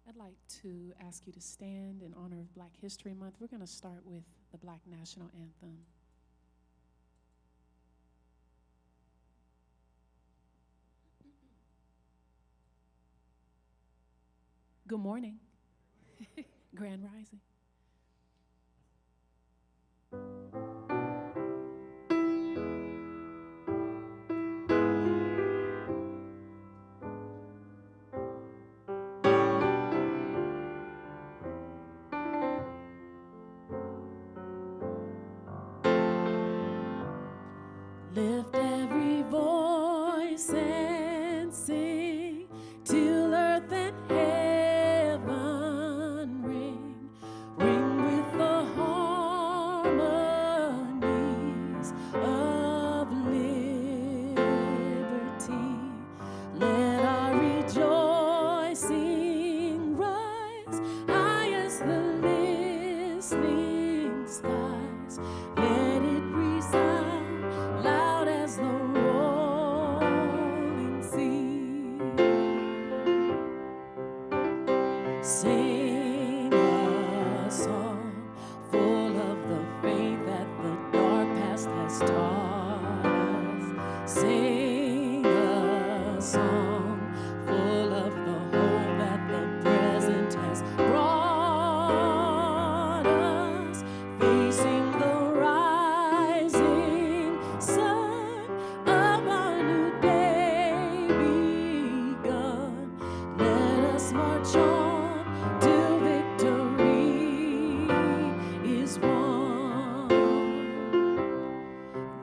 I'd like to ask you to stand in honor of Black History Month. We're going to start with the Black National Anthem. Good morning. Grand Rising. Lift every voice and sing till earth and heaven ring. Ring with the harmonies of liberty. Let our rejoicing rise high as the listening skies. Let it resound loud as the rolling sea. Sing a song full of the faith that the dark past has taught us. Sing a song full of the hope that the present has brought us. Facing the rising sun of our new day begun. Let us march on till victory is won.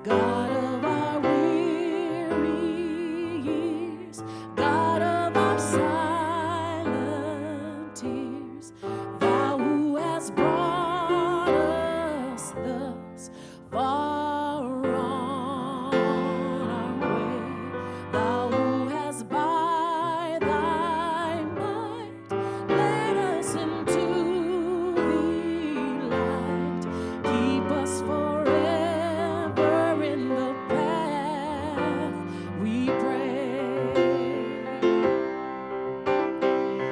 God of our weary years, God of our silent tears, Thou who hast brought us thus far on our way, Thou who hast by Thy might led us into the light. Keep us forever in the path we pray.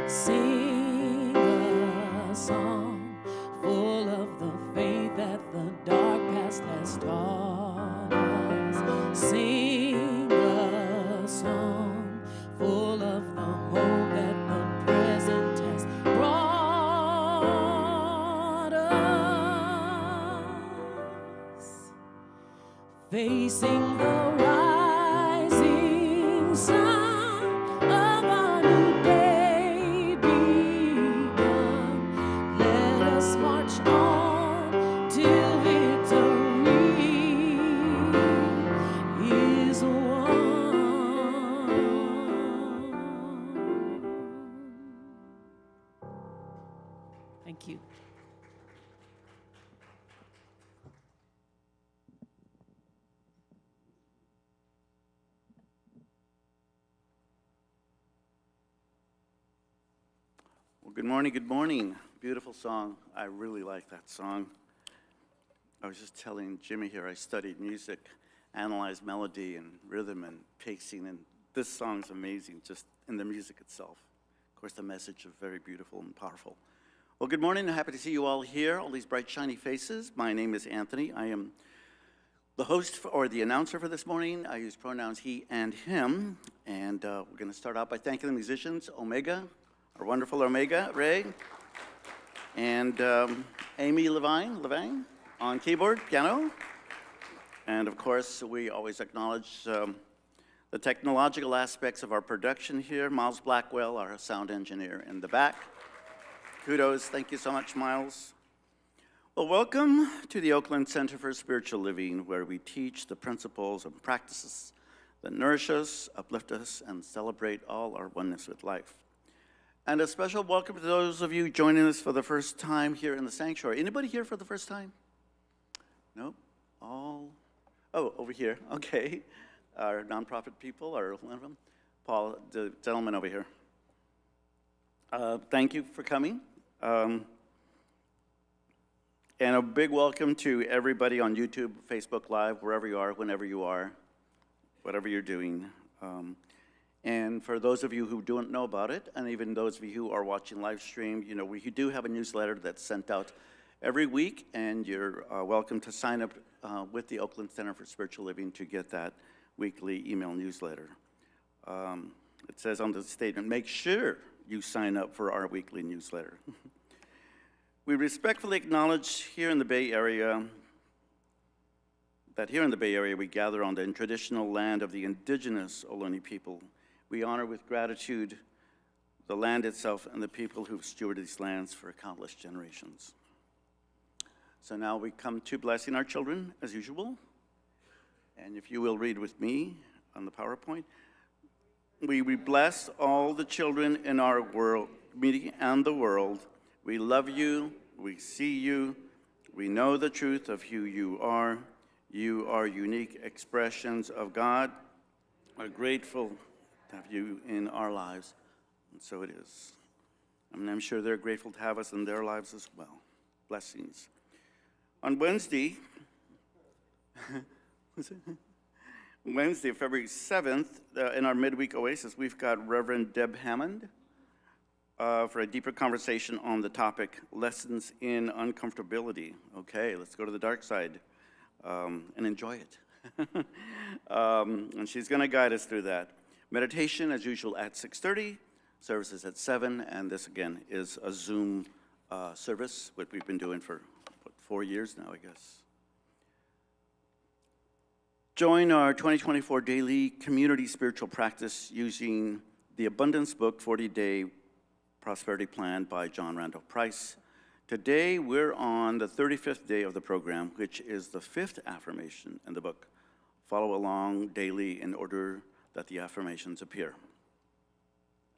Sing a song full of the faith that the dark past has taught us. Sing a song full of the hope that the present has brought us. Facing the rising sun of our new day begun. Let us march on till victory is won. Thank you. Well, good morning, good morning. Beautiful song. I really like that song. I was just telling Jimmy here, I studied music, analyzed melody and rhythm and pacing, and this song's amazing, just in the music itself. Of course, the message is very beautiful and powerful. Well, good morning. I'm happy to see you all here, all these bright, shiny faces. My name is Anthony. I am the host or the announcer for this morning. I use pronouns he and him, and we're going to start out by thanking the musicians, Omega, our wonderful Omega, Ray, and Amy Levine on keyboard, piano. And of course, we always acknowledge the technological aspects of our production here. Miles Blackwell, our sound engineer in the back. Kudos, thank you so much, Miles. Well, welcome to the Oakland Center for Spiritual Living, where we teach the principles and practices that nourish us, uplift us, and celebrate all our oneness with life. And a special welcome to those of you joining us for the first time here in the sanctuary. Anybody here for the first time? Nope. All? Oh, over here. Okay. Our nonprofit people are one of them. Paul, the gentleman over here. Thank you for coming. And a big welcome to everybody on YouTube, Facebook Live, wherever you are, whenever you are, whatever you're doing. And for those of you who don't know about it, and even those of you who are watching live stream, we do have a newsletter that's sent out every week, and you're welcome to sign up with the Oakland Center for Spiritual Living to get that weekly email newsletter. It says on the statement, make sure you sign up for our weekly newsletter. We respectfully acknowledge here in the Bay Area we gather on the traditional land of the indigenous Ohlone people. We honor with gratitude the land itself and the people who've stewarded these lands for countless generations. So now we come to blessing our children, as usual. And if you will read with me on the PowerPoint. We bless all the children in our world, meeting and the world. We love you, we see you, we know the truth of who you are. You are unique expressions of God. We're grateful to have you in our lives, and so it is. I'm sure they're grateful to have us in their lives as well. Blessings. On Wednesday, February 7th, in our midweek oasis, we've got Reverend Deb Hammond for a deeper conversation on the topic, Lessons in Uncomfortability. Okay, let's go to the dark side and enjoy it. And she's going to guide us through that. Meditation, as usual, at 6:30, services at 7, and this, again, is a Zoom service, what we've been doing for, 4 years now, I guess. Join our 2024 daily community spiritual practice using the Abundance Book 40-Day Prosperity Plan by John Randall Price. Today, we're on the 35th day of the program, which is the 5th affirmation in the book. Follow along daily in order that the affirmations appear.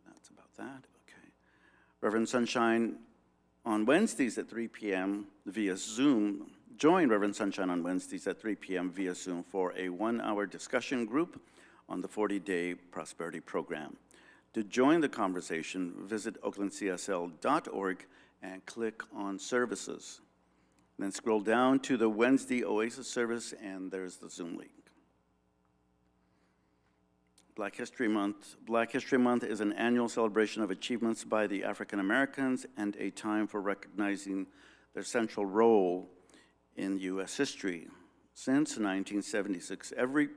That's about that. Okay. Reverend Sunshine on Wednesdays at 3 p.m. via Zoom. Join Reverend Sunshine on Wednesdays at 3 p.m. via Zoom for a 1-hour discussion group on the 40-day prosperity program. To join the conversation, visit oaklandcsl.org and click on services. Then scroll down to the Wednesday Oasis service, and there's the Zoom link. Black History Month. Black History Month is an annual celebration of achievements by the African Americans and a time for recognizing their central role in U.S. history. Since 1976, every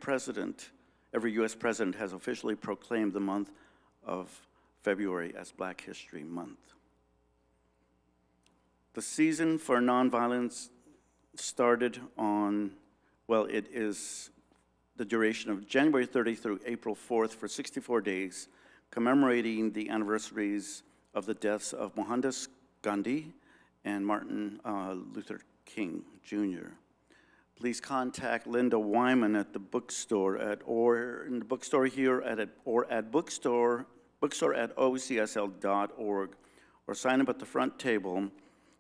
U.S. president has officially proclaimed the month of February as Black History Month. The season for nonviolence started it is the duration of January 30 through April 4th for 64 days, commemorating the anniversaries of the deaths of Mohandas Gandhi and Martin Luther King Jr. Please contact Linda Wyman at the bookstore at bookstore at ocsl.org, or sign up at the front table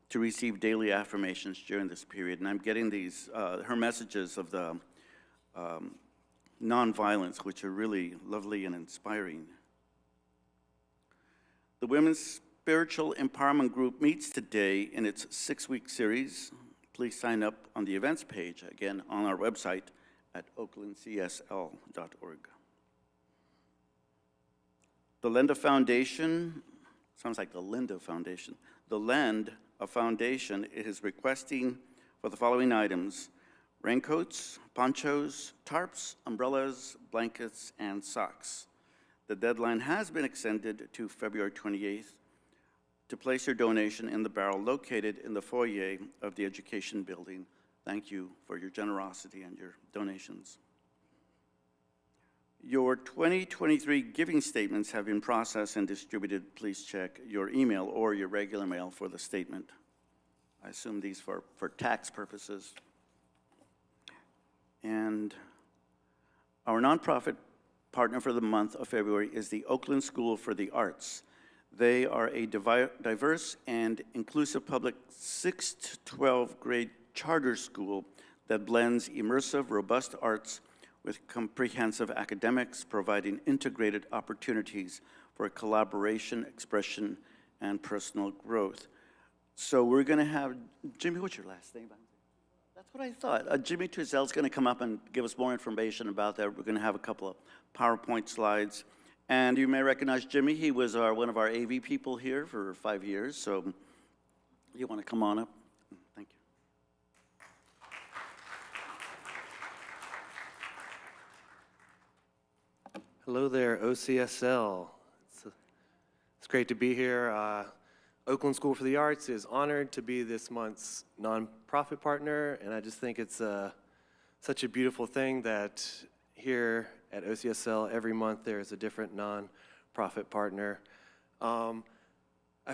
to receive daily affirmations during this period. And I'm getting these, her messages of the nonviolence, which are really lovely and inspiring. The Women's Spiritual Empowerment Group meets today in its 6-week series. Please sign up on the events page, again, on our website at oaklandcsl.org. The Lenda Foundation, sounds like the Linda Foundation. The Lend a Foundation is requesting for the following items: raincoats, ponchos, tarps, umbrellas, blankets, and socks. The deadline has been extended to February 28th. To place your donation in the barrel located in the foyer of the Education Building. Thank you for your generosity and your donations. Your 2023 giving statements have been processed and distributed. Please check your email or your regular mail for the statement. I assume these for tax purposes. And our nonprofit partner for the month of February is the Oakland School for the Arts. They are a diverse and inclusive public 6 to 12 grade charter school that blends immersive, robust arts with comprehensive academics, providing integrated opportunities for collaboration, expression, and personal growth. So we're going to have, Jimmy, what's your last name? That's what I thought. Jimmy Twizel's going to come up and give us more information about that. We're going to have a couple of PowerPoint slides, And you may recognize Jimmy. He was one of our AV people here for 5 years. So you want to come on up? Thank you. Hello there, OCSL. It's great to be here. Oakland School for the Arts is honored to be this month's nonprofit partner, and I just think it's such a beautiful thing that here at OCSL every month there is a different nonprofit partner. I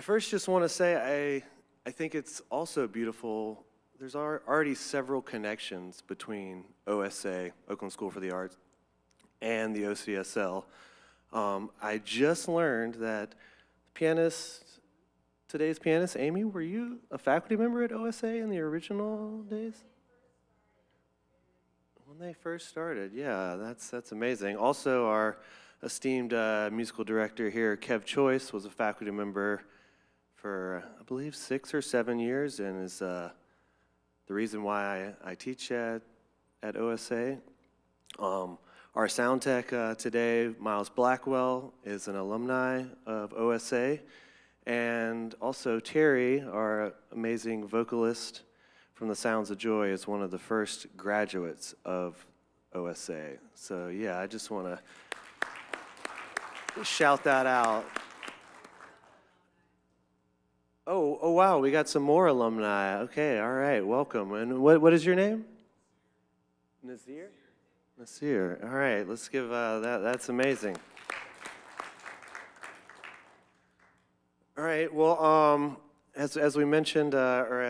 first just want to say I think it's also beautiful. There's already several connections between OSA, Oakland School for the Arts, and the OCSL. I just learned that today's pianist, Amy, were you a faculty member at OSA in the original days? When they first started, yeah, that's amazing. Also, our esteemed musical director here, Kev Choice, was a faculty member for, I believe, 6 or 7 years, and is the reason why I teach at OSA. Our sound tech today, Miles Blackwell, is an alumni of OSA. And also Terry, our amazing vocalist from the Sounds of Joy, is one of the first graduates of OSA. So yeah, I just want to shout that out. Oh wow, we got some more alumni. Okay, all right, welcome. And what is your name? Nazir? Nasir. All right, let's give that's amazing. All right, well, as we mentioned, or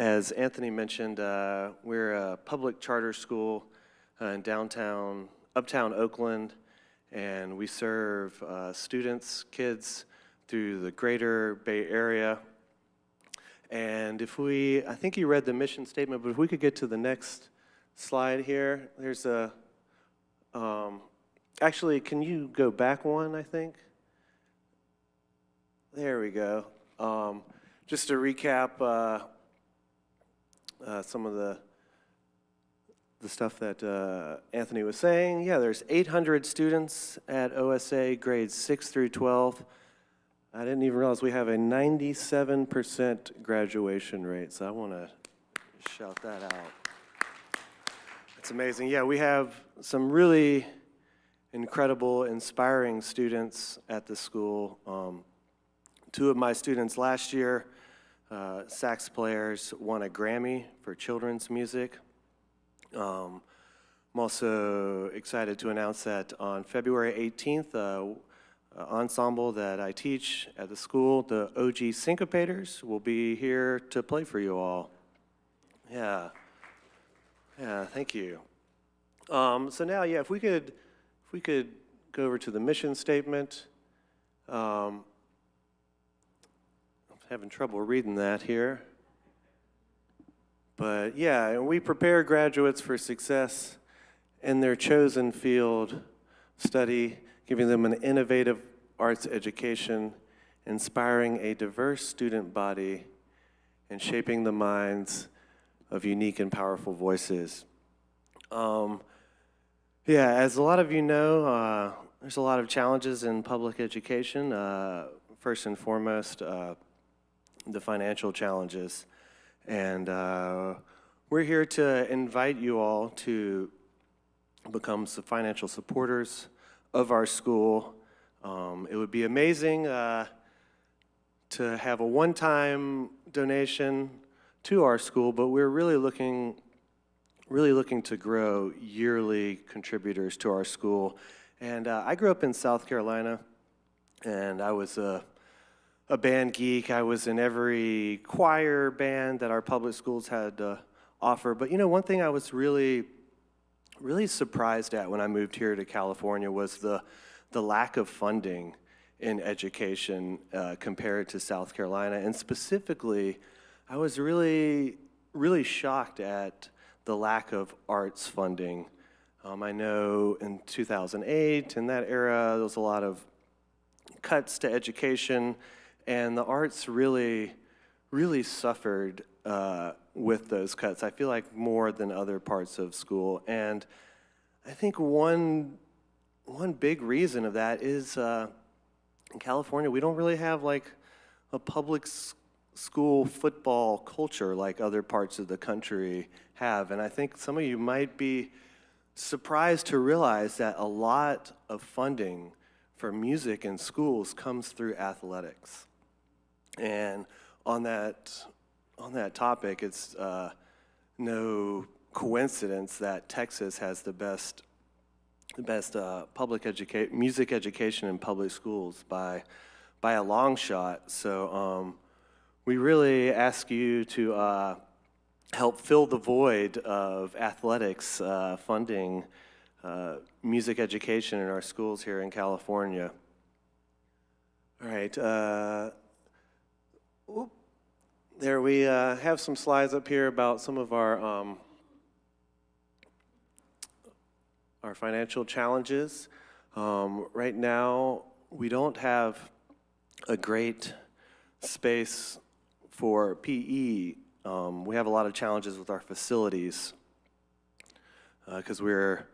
as Anthony mentioned, we're a public charter school in uptown Oakland, and we serve students, kids through the greater Bay Area. And I think you read the mission statement, but if we could get to the next slide here, there's actually, can you go back one, I think? There we go. Just to recap some of the stuff that Anthony was saying. Yeah, there's 800 students at OSA, grades 6 through 12. I didn't even realize we have a 97% graduation rate, so I want to shout that out. It's amazing. Yeah, we have some really incredible, inspiring students at the school. 2 of my students last year, sax players, won a Grammy for children's music. I'm also excited to announce that on February 18th, ensemble that I teach at the school, the OG Syncopators, will be here to play for you all. Yeah, thank you. So now, yeah, if we could go over to the mission statement. I'm having trouble reading that here. But yeah, and we prepare graduates for success in their chosen field study, giving them an innovative arts education, inspiring a diverse student body, and shaping the minds of unique and powerful voices. Yeah, as a lot of you know, there's a lot of challenges in public education. First and foremost, the financial challenges. And we're here to invite you all to become some financial supporters of our school. It would be amazing to have a one-time donation to our school, but we're really looking to grow yearly contributors to our school. And I grew up in South Carolina, and I was a band geek. I was in every choir band that our public schools had to offer. But you know, one thing I was really surprised at when I moved here to California was the lack of funding in education compared to South Carolina. And specifically, I was really shocked at the lack of arts funding. I know in 2008, in that era, there was a lot of cuts to education, and the arts really suffered with those cuts. I feel like more than other parts of school. And I think one one big reason of that is in California, we don't really have like a public school football culture like other parts of the country have. And I think some of you might be surprised to realize that a lot of funding for music in schools comes through athletics. And on that topic, it's no coincidence that Texas has the best music education in public schools by a long shot. So we really ask you to help fill the void of athletics funding music education in our schools here in California. All right. There we have some slides up here about some of our financial challenges. Right now, we don't have a great space for PE. We have a lot of challenges with our facilities because we're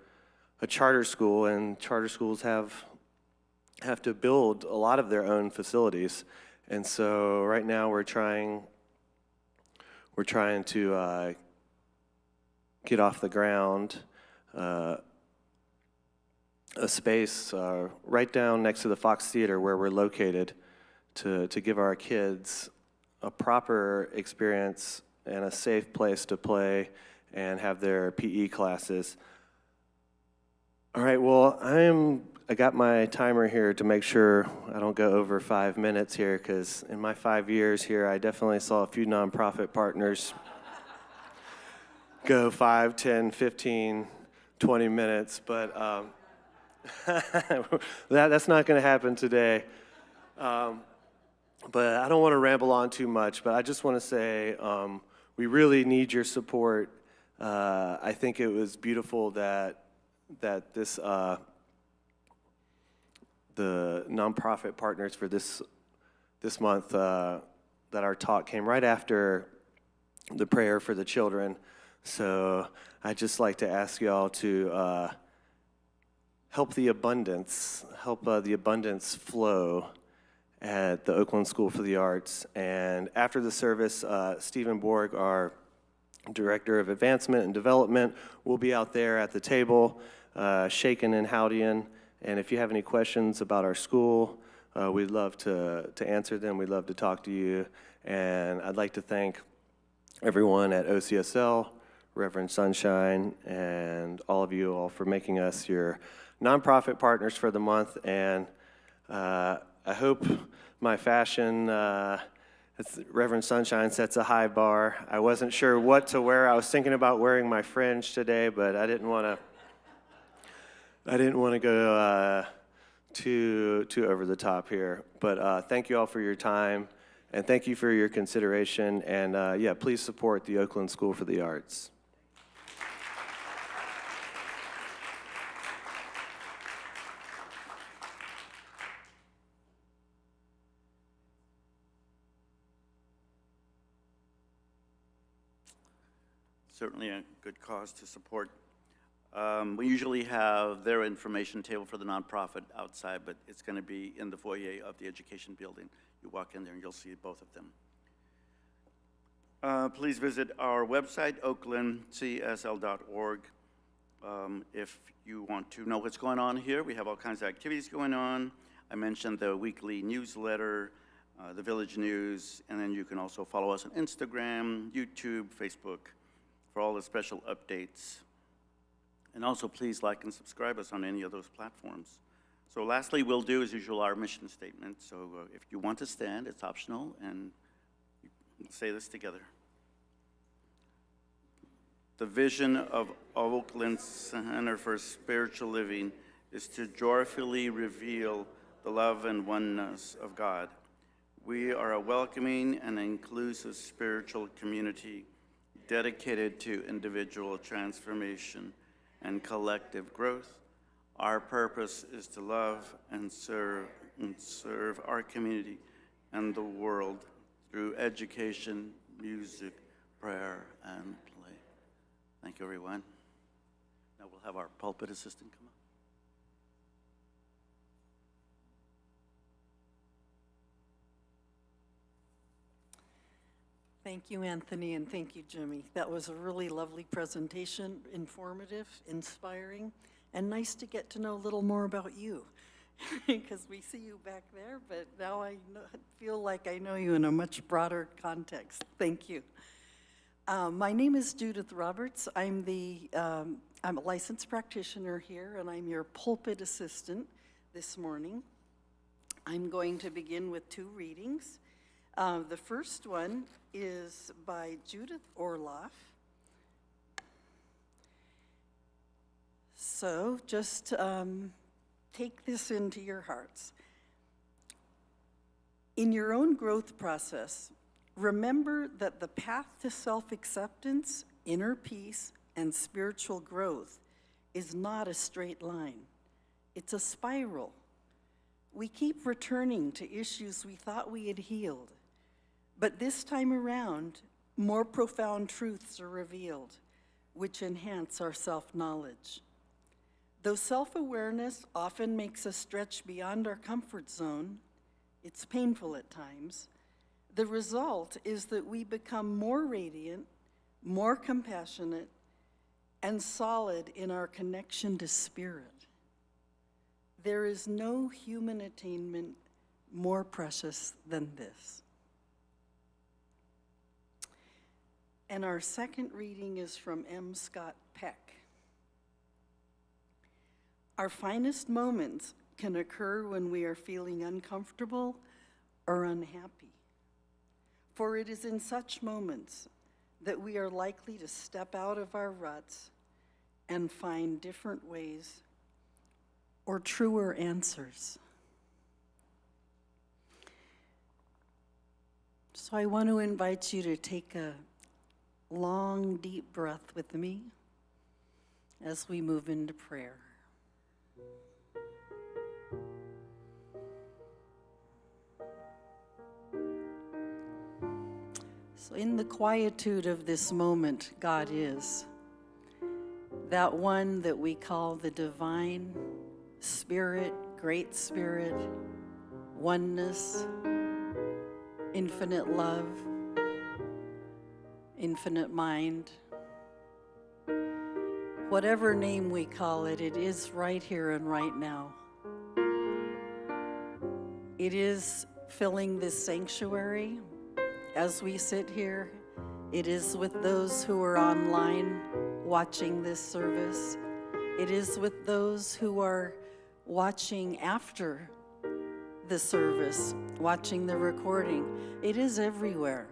a charter school, and charter schools have to build a lot of their own facilities. And so right now we're trying to get off the ground a space right down next to the Fox Theater where we're located to give our kids a proper experience and a safe place to play and have their PE classes. All right, well, I got my timer here to make sure I don't go over 5 minutes here, because in my 5 years here, I definitely saw a few nonprofit partners go 5, 10, 15, 20 minutes, but that's not going to happen today. But I don't want to ramble on too much, but I just want to say we really need your support. I think it was beautiful that this the nonprofit partners for this month, that our talk came right after the prayer for the children. So I'd just like to ask y'all to help the abundance flow at the Oakland School for the Arts. And after the service, Stephen Borg, our Director of Advancement and Development, will be out there at the table, shaking and howdying. And if you have any questions about our school, we'd love to answer them. We'd love to talk to you. And I'd like to thank everyone at OCSL, Reverend Sunshine, and all of you all for making us your nonprofit partners for the month. And I hope my fashion, Reverend Sunshine sets a high bar. I wasn't sure what to wear. I was thinking about wearing my fringe today, but I didn't want to go too over the top here. But thank you all for your time, and thank you for your consideration. And yeah, please support the Oakland School for the Arts. Certainly a good cause to support. We usually have their information table for the nonprofit outside, but it's going to be in the foyer of the education building. You walk in there and you'll see both of them. Please visit our website, oaklandcsl.org. If you want to know what's going on here, we have all kinds of activities going on. I mentioned the weekly newsletter, the Village News, and then you can also follow us on Instagram, YouTube, Facebook, for all the special updates. And also, please like and subscribe us on any of those platforms. So lastly, we'll do, as usual, our mission statement. So if you want to stand, it's optional, and we'll say this together. The vision of Oakland Center for Spiritual Living is to joyfully reveal the love and oneness of God. We are a welcoming and inclusive spiritual community dedicated to individual transformation and collective growth. Our purpose is to love and serve our community and the world through education, music, prayer, and play. Thank you, everyone. Now we'll have our pulpit assistant come up. Thank you, Anthony, and thank you, Jimmy. That was a really lovely presentation, informative, inspiring, and nice to get to know a little more about you. Because we see you back there, but now feel like I know you in a much broader context. Thank you. My name is Judith Roberts. I'm a licensed practitioner here, and I'm your pulpit assistant this morning. I'm going to begin with 2 readings. The first one is by Judith Orloff. So just take this into your hearts. In your own growth process, remember that the path to self-acceptance, inner peace, and spiritual growth is not a straight line. It's a spiral. We keep returning to issues we thought we had healed, but this time around, more profound truths are revealed, which enhance our self-knowledge. Though self-awareness often makes us stretch beyond our comfort zone, it's painful at times, the result is that we become more radiant, more compassionate, and solid in our connection to spirit. There is no human attainment more precious than this. And our second reading is from M. Scott Peck. Our finest moments can occur when we are feeling uncomfortable or unhappy. For it is in such moments that we are likely to step out of our ruts and find different ways or truer answers. So I want to invite you to take a long, deep breath with me as we move into prayer. So in the quietude of this moment, God is that one that we call the divine spirit, great spirit, oneness, infinite love, infinite mind. Whatever name we call it, it is right here and right now. It is filling this sanctuary as we sit here. It is with those who are online watching this service. It is with those who are watching after the service, watching the recording. It is everywhere.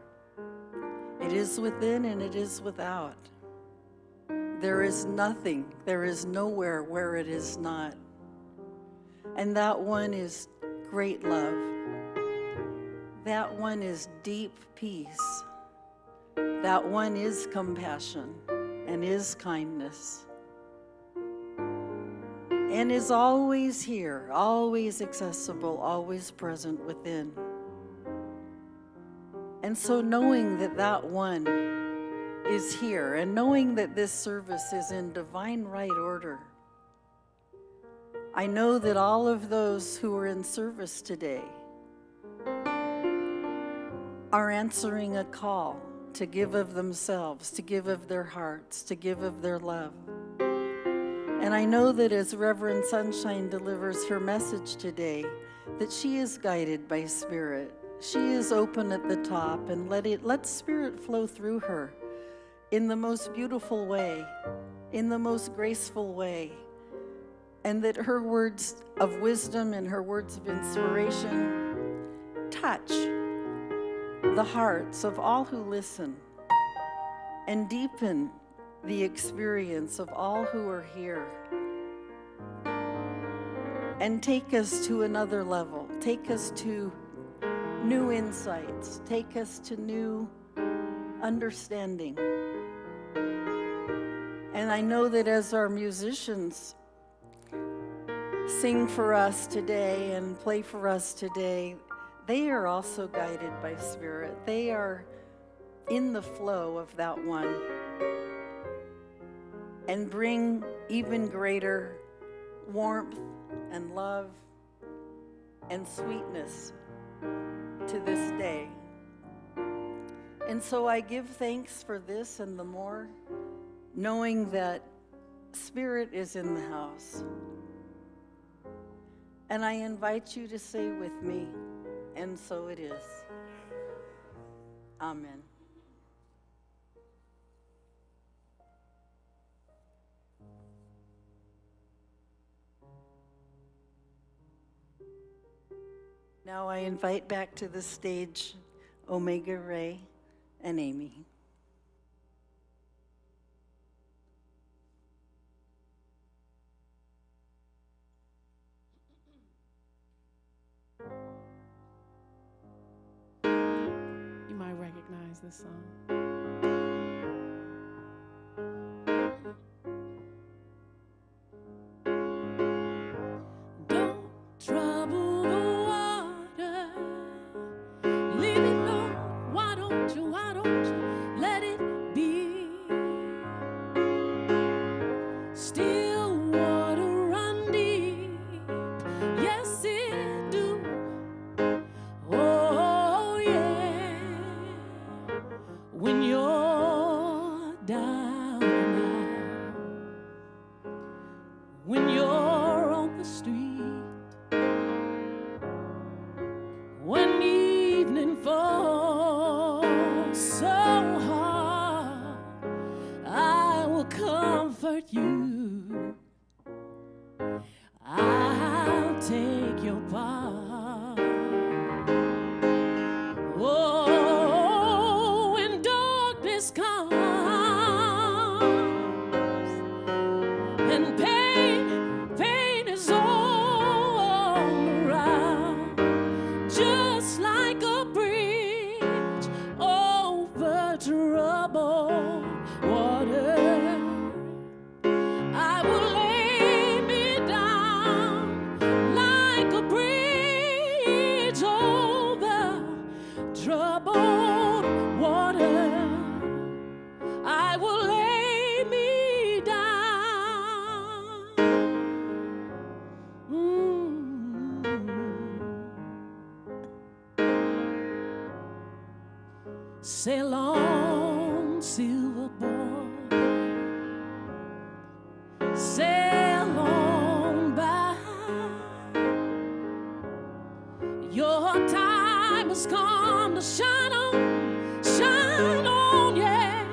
It is within and it is without. There is nothing, there is nowhere where it is not. And that one is great love. That one is deep peace. That one is compassion and is kindness. And is always here, always accessible, always present within. And so knowing that that one is here, and knowing that this service is in divine right order, I know that all of those who are in service today are answering a call to give of themselves, to give of their hearts, to give of their love. And I know that as Reverend Sunshine delivers her message today, that she is guided by Spirit. She is open at the top, and let Spirit flow through her in the most beautiful way, in the most graceful way, and that her words of wisdom and her words of inspiration touch the hearts of all who listen and deepen the experience of all who are here, and take us to another level, take us to new insights, take us to new understanding. And I know that as our musicians sing for us today and play for us today, they are also guided by Spirit. They are in the flow of that one and bring even greater warmth and love and sweetness to this day. And so I give thanks for this and the more, knowing that Spirit is in the house. And I invite you to say with me, and so it is. Amen. Now I invite back to the stage Omega Ray and Amy. You might recognize this song. Don't trouble the water, leave it alone. Why don't you let it be? Still water run deep, yes it do. Oh yeah, when you're down and out, when you're on the street, when evening falls so hard, I will comfort you. I'll take your part. Oh, when darkness comes and pain is all around, just like a bridge over troubled water, I will lay me down like a bridge over troubled water. I will lay me down. Sail on, silver boy, sail on by. Your time has come to shine on, yeah.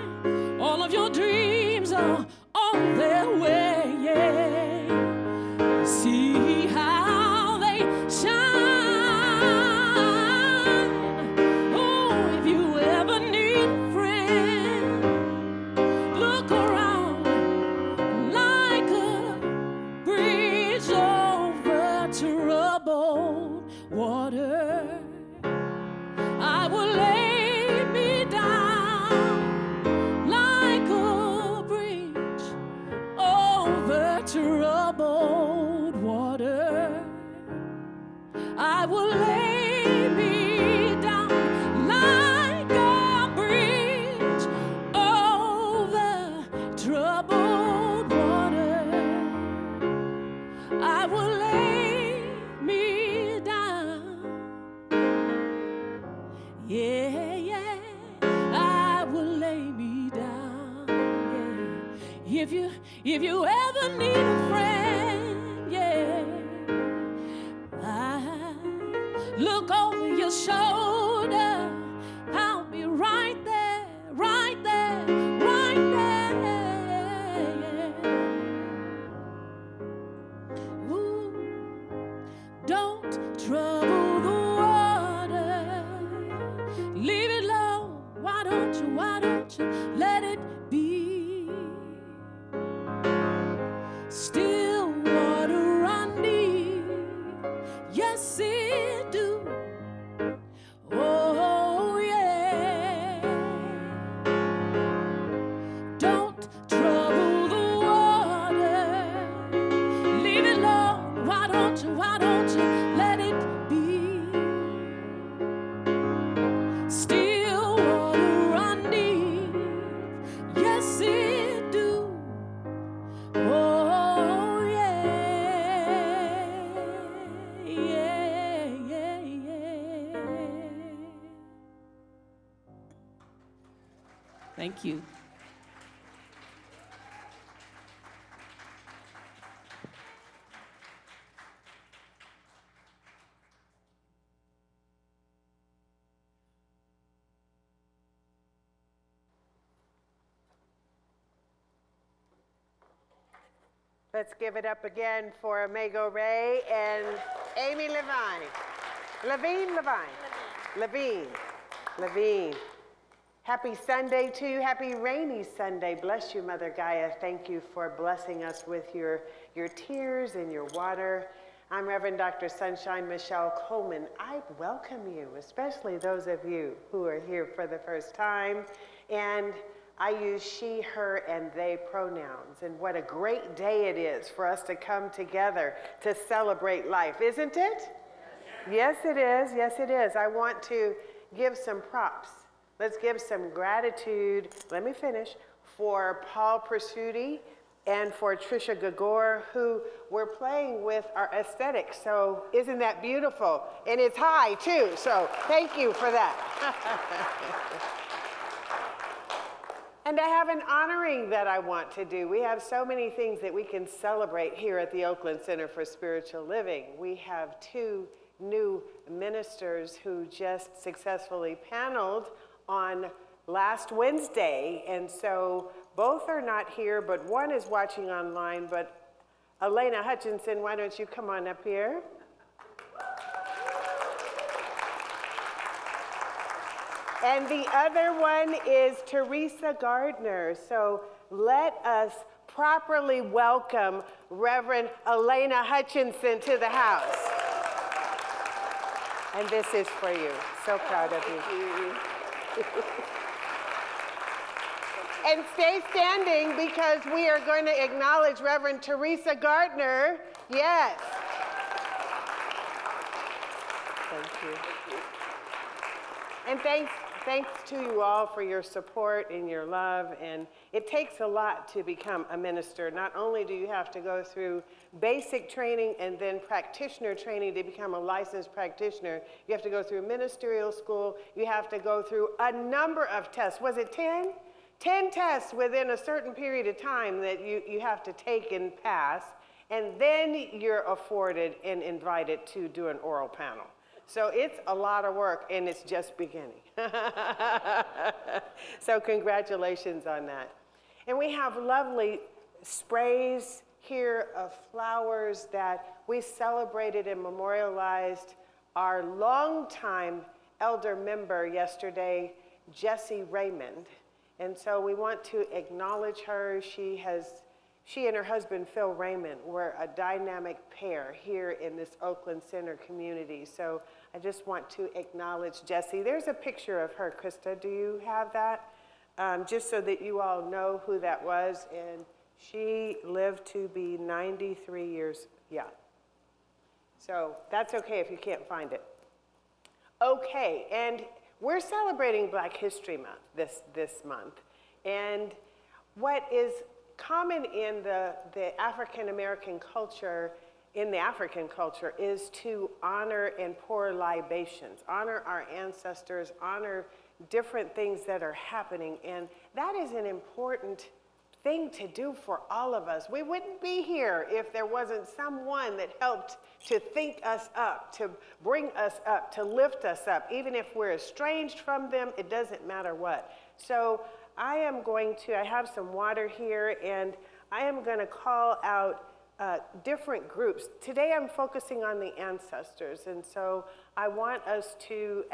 All of your dreams are on their way, yeah. See how they shine. Oh, if you ever need a friend, look around like a bridge over troubled water. I will lay me down like a bridge over troubled water. I will lay me down like a bridge over troubled water. I will lay me down. Yeah, yeah, I will lay me down. Yeah. If you ever need a friend, yeah, I look over your shoulder. I'll be right there, right there, right there. Yeah. Ooh, don't trouble the water. Leave it low. Why don't you let it be? Still water run deep. Yes, it do. Oh, yeah. Don't trouble the water. Leave it low. Why don't you let it be? Still water run deep. Yes, it do. Oh, yeah. Yeah, yeah, yeah. Thank you. Let's give it up again for Amago Ray and Amy Levine. Happy Sunday to you. Happy rainy Sunday. Bless you, Mother Gaia. Thank you for blessing us with your tears and your water. I'm Reverend Dr. Sunshine Michelle Coleman. I welcome you, especially those of you who are here for the first time. And I use she, her, and they pronouns. And what a great day it is for us to come together to celebrate life, isn't it? Yes, it is. Yes, it is. I want to give some props. Let's give some gratitude, let me finish, for Paul Persuti and for Trisha Gagor, who were playing with our aesthetics. So isn't that beautiful? And it's high, too. So thank you for that. And I have an honoring that I want to do. We have so many things that we can celebrate here at the Oakland Center for Spiritual Living. We have 2 new ministers who just successfully paneled on last Wednesday. And so both are not here, but one is watching online. But Elena Hutchinson, why don't you come on up here? And the other one is Teresa Gardner. So let us properly welcome Reverend Elena Hutchinson to the house. And this is for you. So proud of you. And stay standing because we are going to acknowledge Reverend Teresa Gardner. Yes. Thank you. And thanks to you all for your support and your love. And it takes a lot to become a minister. Not only do you have to go through basic training and then practitioner training to become a licensed practitioner, you have to go through ministerial school. You have to go through a number of tests. Was it 10? 10 tests within a certain period of time that you have to take and pass. And then you're afforded and invited to do an oral panel. So it's a lot of work, and it's just beginning. So congratulations on that. And we have lovely sprays here of flowers that we celebrated and memorialized our longtime elder member yesterday, Jessie Raymond. And so we want to acknowledge her. She and her husband, Phil Raymond, were a dynamic pair here in this Oakland Center community. So I just want to acknowledge Jessie. There's a picture of her, Krista. Do you have that? Just so that you all know who that was. And she lived to be 93 years young. So that's okay if you can't find it. Okay, and we're celebrating Black History Month this month. And what is common in the African American culture, is to honor and pour libations, honor our ancestors, honor different things that are happening. And that is an important thing to do for all of us. We wouldn't be here if there wasn't someone that helped to think us up, to bring us up, to lift us up. Even if we're estranged from them, it doesn't matter what. So I have some water here, and I am going to call out different groups. Today I'm focusing on the ancestors, and so I want us to,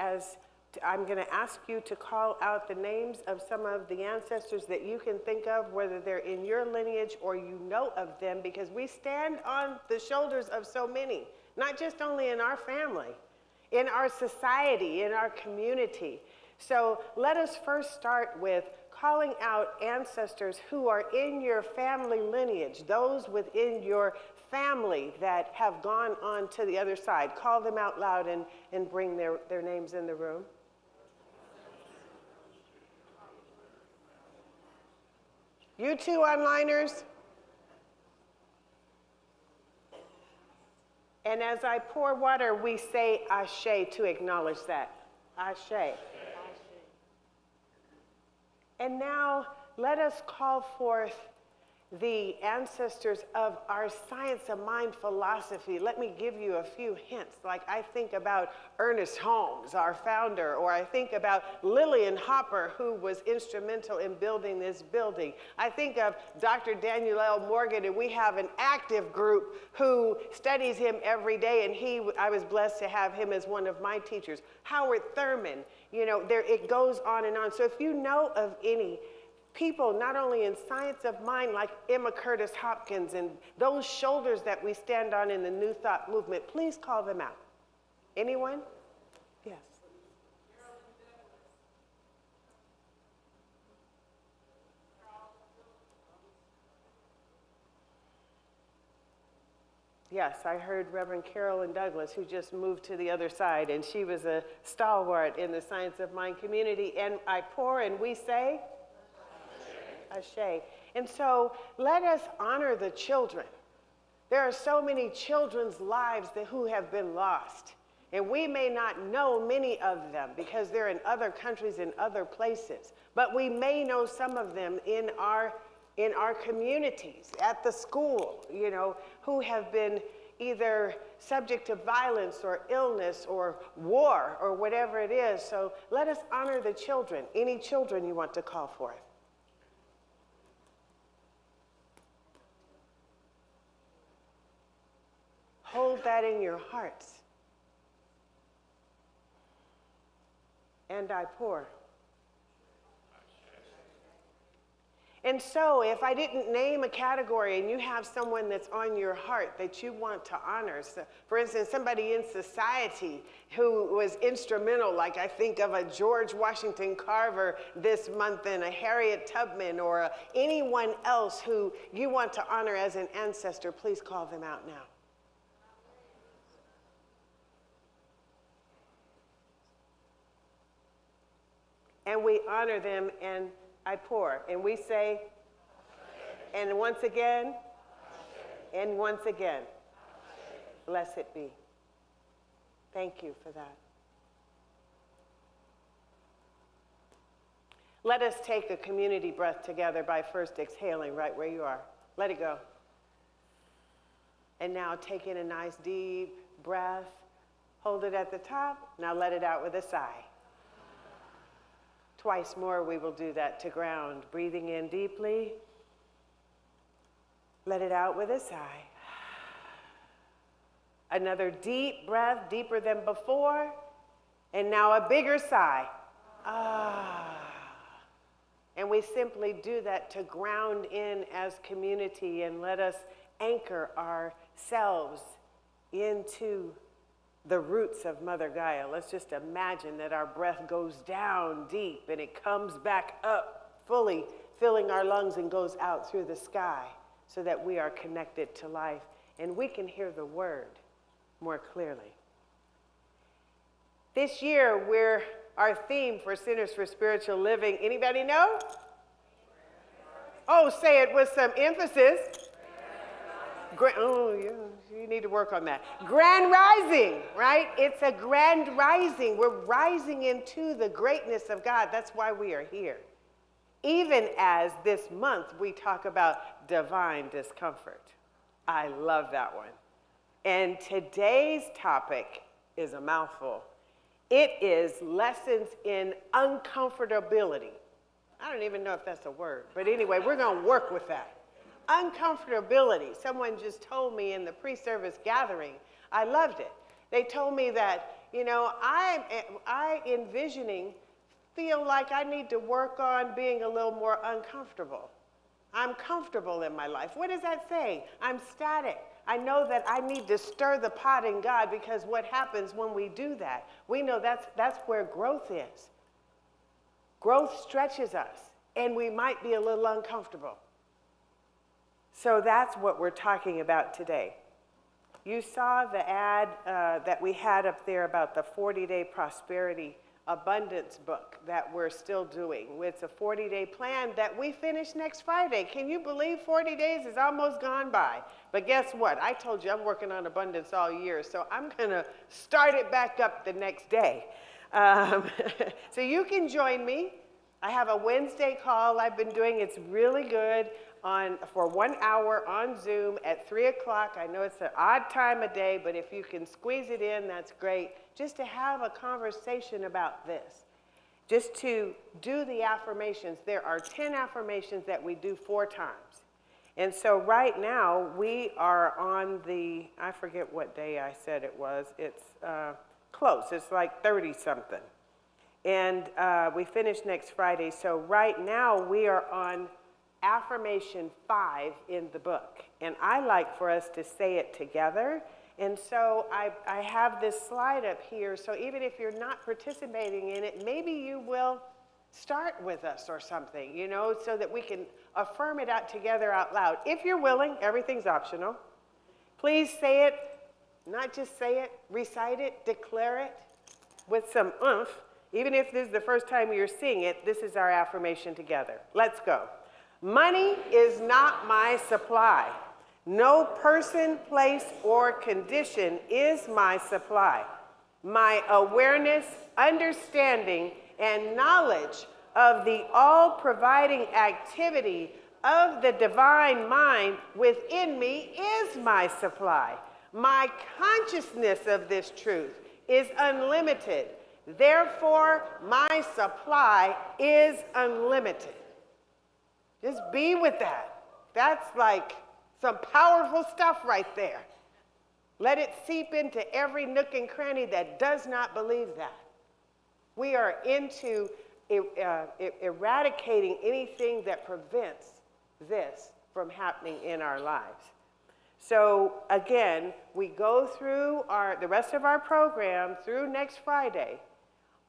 I'm going to ask you to call out the names of some of the ancestors that you can think of, whether they're in your lineage or you know of them, because we stand on the shoulders of so many, not just only in our family, in our society, in our community. So let us first start with calling out ancestors who are in your family lineage, those within your family that have gone on to the other side. Call them out loud and bring their names in the room. You two onliners. And as I pour water, we say Ashe to acknowledge that. Ashe. And now let us call forth the ancestors of our science of mind philosophy. Let me give you a few hints. Like I think about Ernest Holmes, our founder, or I think about Lillian Hopper, who was instrumental in building this building. I think of Dr. Daniel L. Morgan, and we have an active group who studies him every day, and I was blessed to have him as one of my teachers. Howard Thurman, it goes on and on. So if you know of any people, not only in science of mind, like Emma Curtis Hopkins and those shoulders that we stand on in the New Thought movement, please call them out. Anyone? Yes. Yes, I heard Reverend Carolyn Douglas, who just moved to the other side, and she was a stalwart in the science of mind community. And I pour and we say, Ashe. And so let us honor the children. There are so many children's lives who have been lost. And we may not know many of them because they're in other countries and other places. But we may know some of them in our communities, at the school, who have been either subject to violence or illness or war or whatever it is. So let us honor the children. Any children you want to call forth? Hold that in your hearts. And I pour. And so if I didn't name a category and you have someone that's on your heart that you want to honor, so for instance, somebody in society who was instrumental, like I think of a George Washington Carver this month and a Harriet Tubman or anyone else who you want to honor as an ancestor, please call them out now. And we honor them, and I pour. And we say, and once again, and once again, blessed be. Thank you for that. Let us take a community breath together by first exhaling right where you are. Let it go. And now take in a nice deep breath. Hold it at the top. Now let it out with a sigh. Twice more we will do that to ground. Breathing in deeply. Let it out with a sigh. Another deep breath, deeper than before. And now a bigger sigh. Ah. And we simply do that to ground in as community and let us anchor ourselves into the roots of Mother Gaia. Let's just imagine that our breath goes down deep and it comes back up, fully filling our lungs and goes out through the sky so that we are connected to life and we can hear the word more clearly. This year, our theme for Centers for Spiritual Living, anybody know? Oh, say it with some emphasis. Oh, yeah, you need to work on that. Grand rising, right? It's a grand rising. We're rising into the greatness of God. That's why we are here. Even as this month we talk about divine discomfort. I love that one. And today's topic is a mouthful. It is lessons in uncomfortability. I don't even know if that's a word, but anyway, we're going to work with that. Uncomfortability. Someone just told me in the pre-service gathering. I loved it. They told me that, I envisioning feel like I need to work on being a little more uncomfortable. I'm comfortable in my life. What does that say? I'm static. I know that I need to stir the pot in God because what happens when we do that? We know that's where growth is. Growth stretches us, and we might be a little uncomfortable. So that's what we're talking about today. You saw the ad that we had up there about the 40-day prosperity abundance book that we're still doing. It's a 40-day plan that we finish next Friday. Can you believe 40 days is almost gone by? But guess what? I told you I'm working on abundance all year, so I'm going to start it back up the next day. So you can join me. I have a Wednesday call I've been doing. It's really good for 1 hour on Zoom at 3 o'clock. I know it's an odd time of day, but if you can squeeze it in, that's great. Just to have a conversation about this. Just to do the affirmations. There are 10 affirmations that we do 4 times. And so right now we are on I forget what day I said it was. It's close. It's like 30 something. And we finish next Friday. So right now we are on affirmation 5 in the book. And I like for us to say it together. And so I have this slide up here. So even if you're not participating in it, maybe you will start with us or something, so that we can affirm it out together out loud. If you're willing, everything's optional. Please say it, not just say it, recite it, declare it with some oomph. Even if this is the first time you're seeing it, this is our affirmation together. Let's go. Money is not my supply. No person, place, or condition is my supply. My awareness, understanding, and knowledge of the all-providing activity of the divine mind within me is my supply. My consciousness of this truth is unlimited. Therefore, my supply is unlimited. Just be with that. That's like some powerful stuff right there. Let it seep into every nook and cranny that does not believe that. We are into eradicating anything that prevents this from happening in our lives. So again, we go through the rest of our program through next Friday.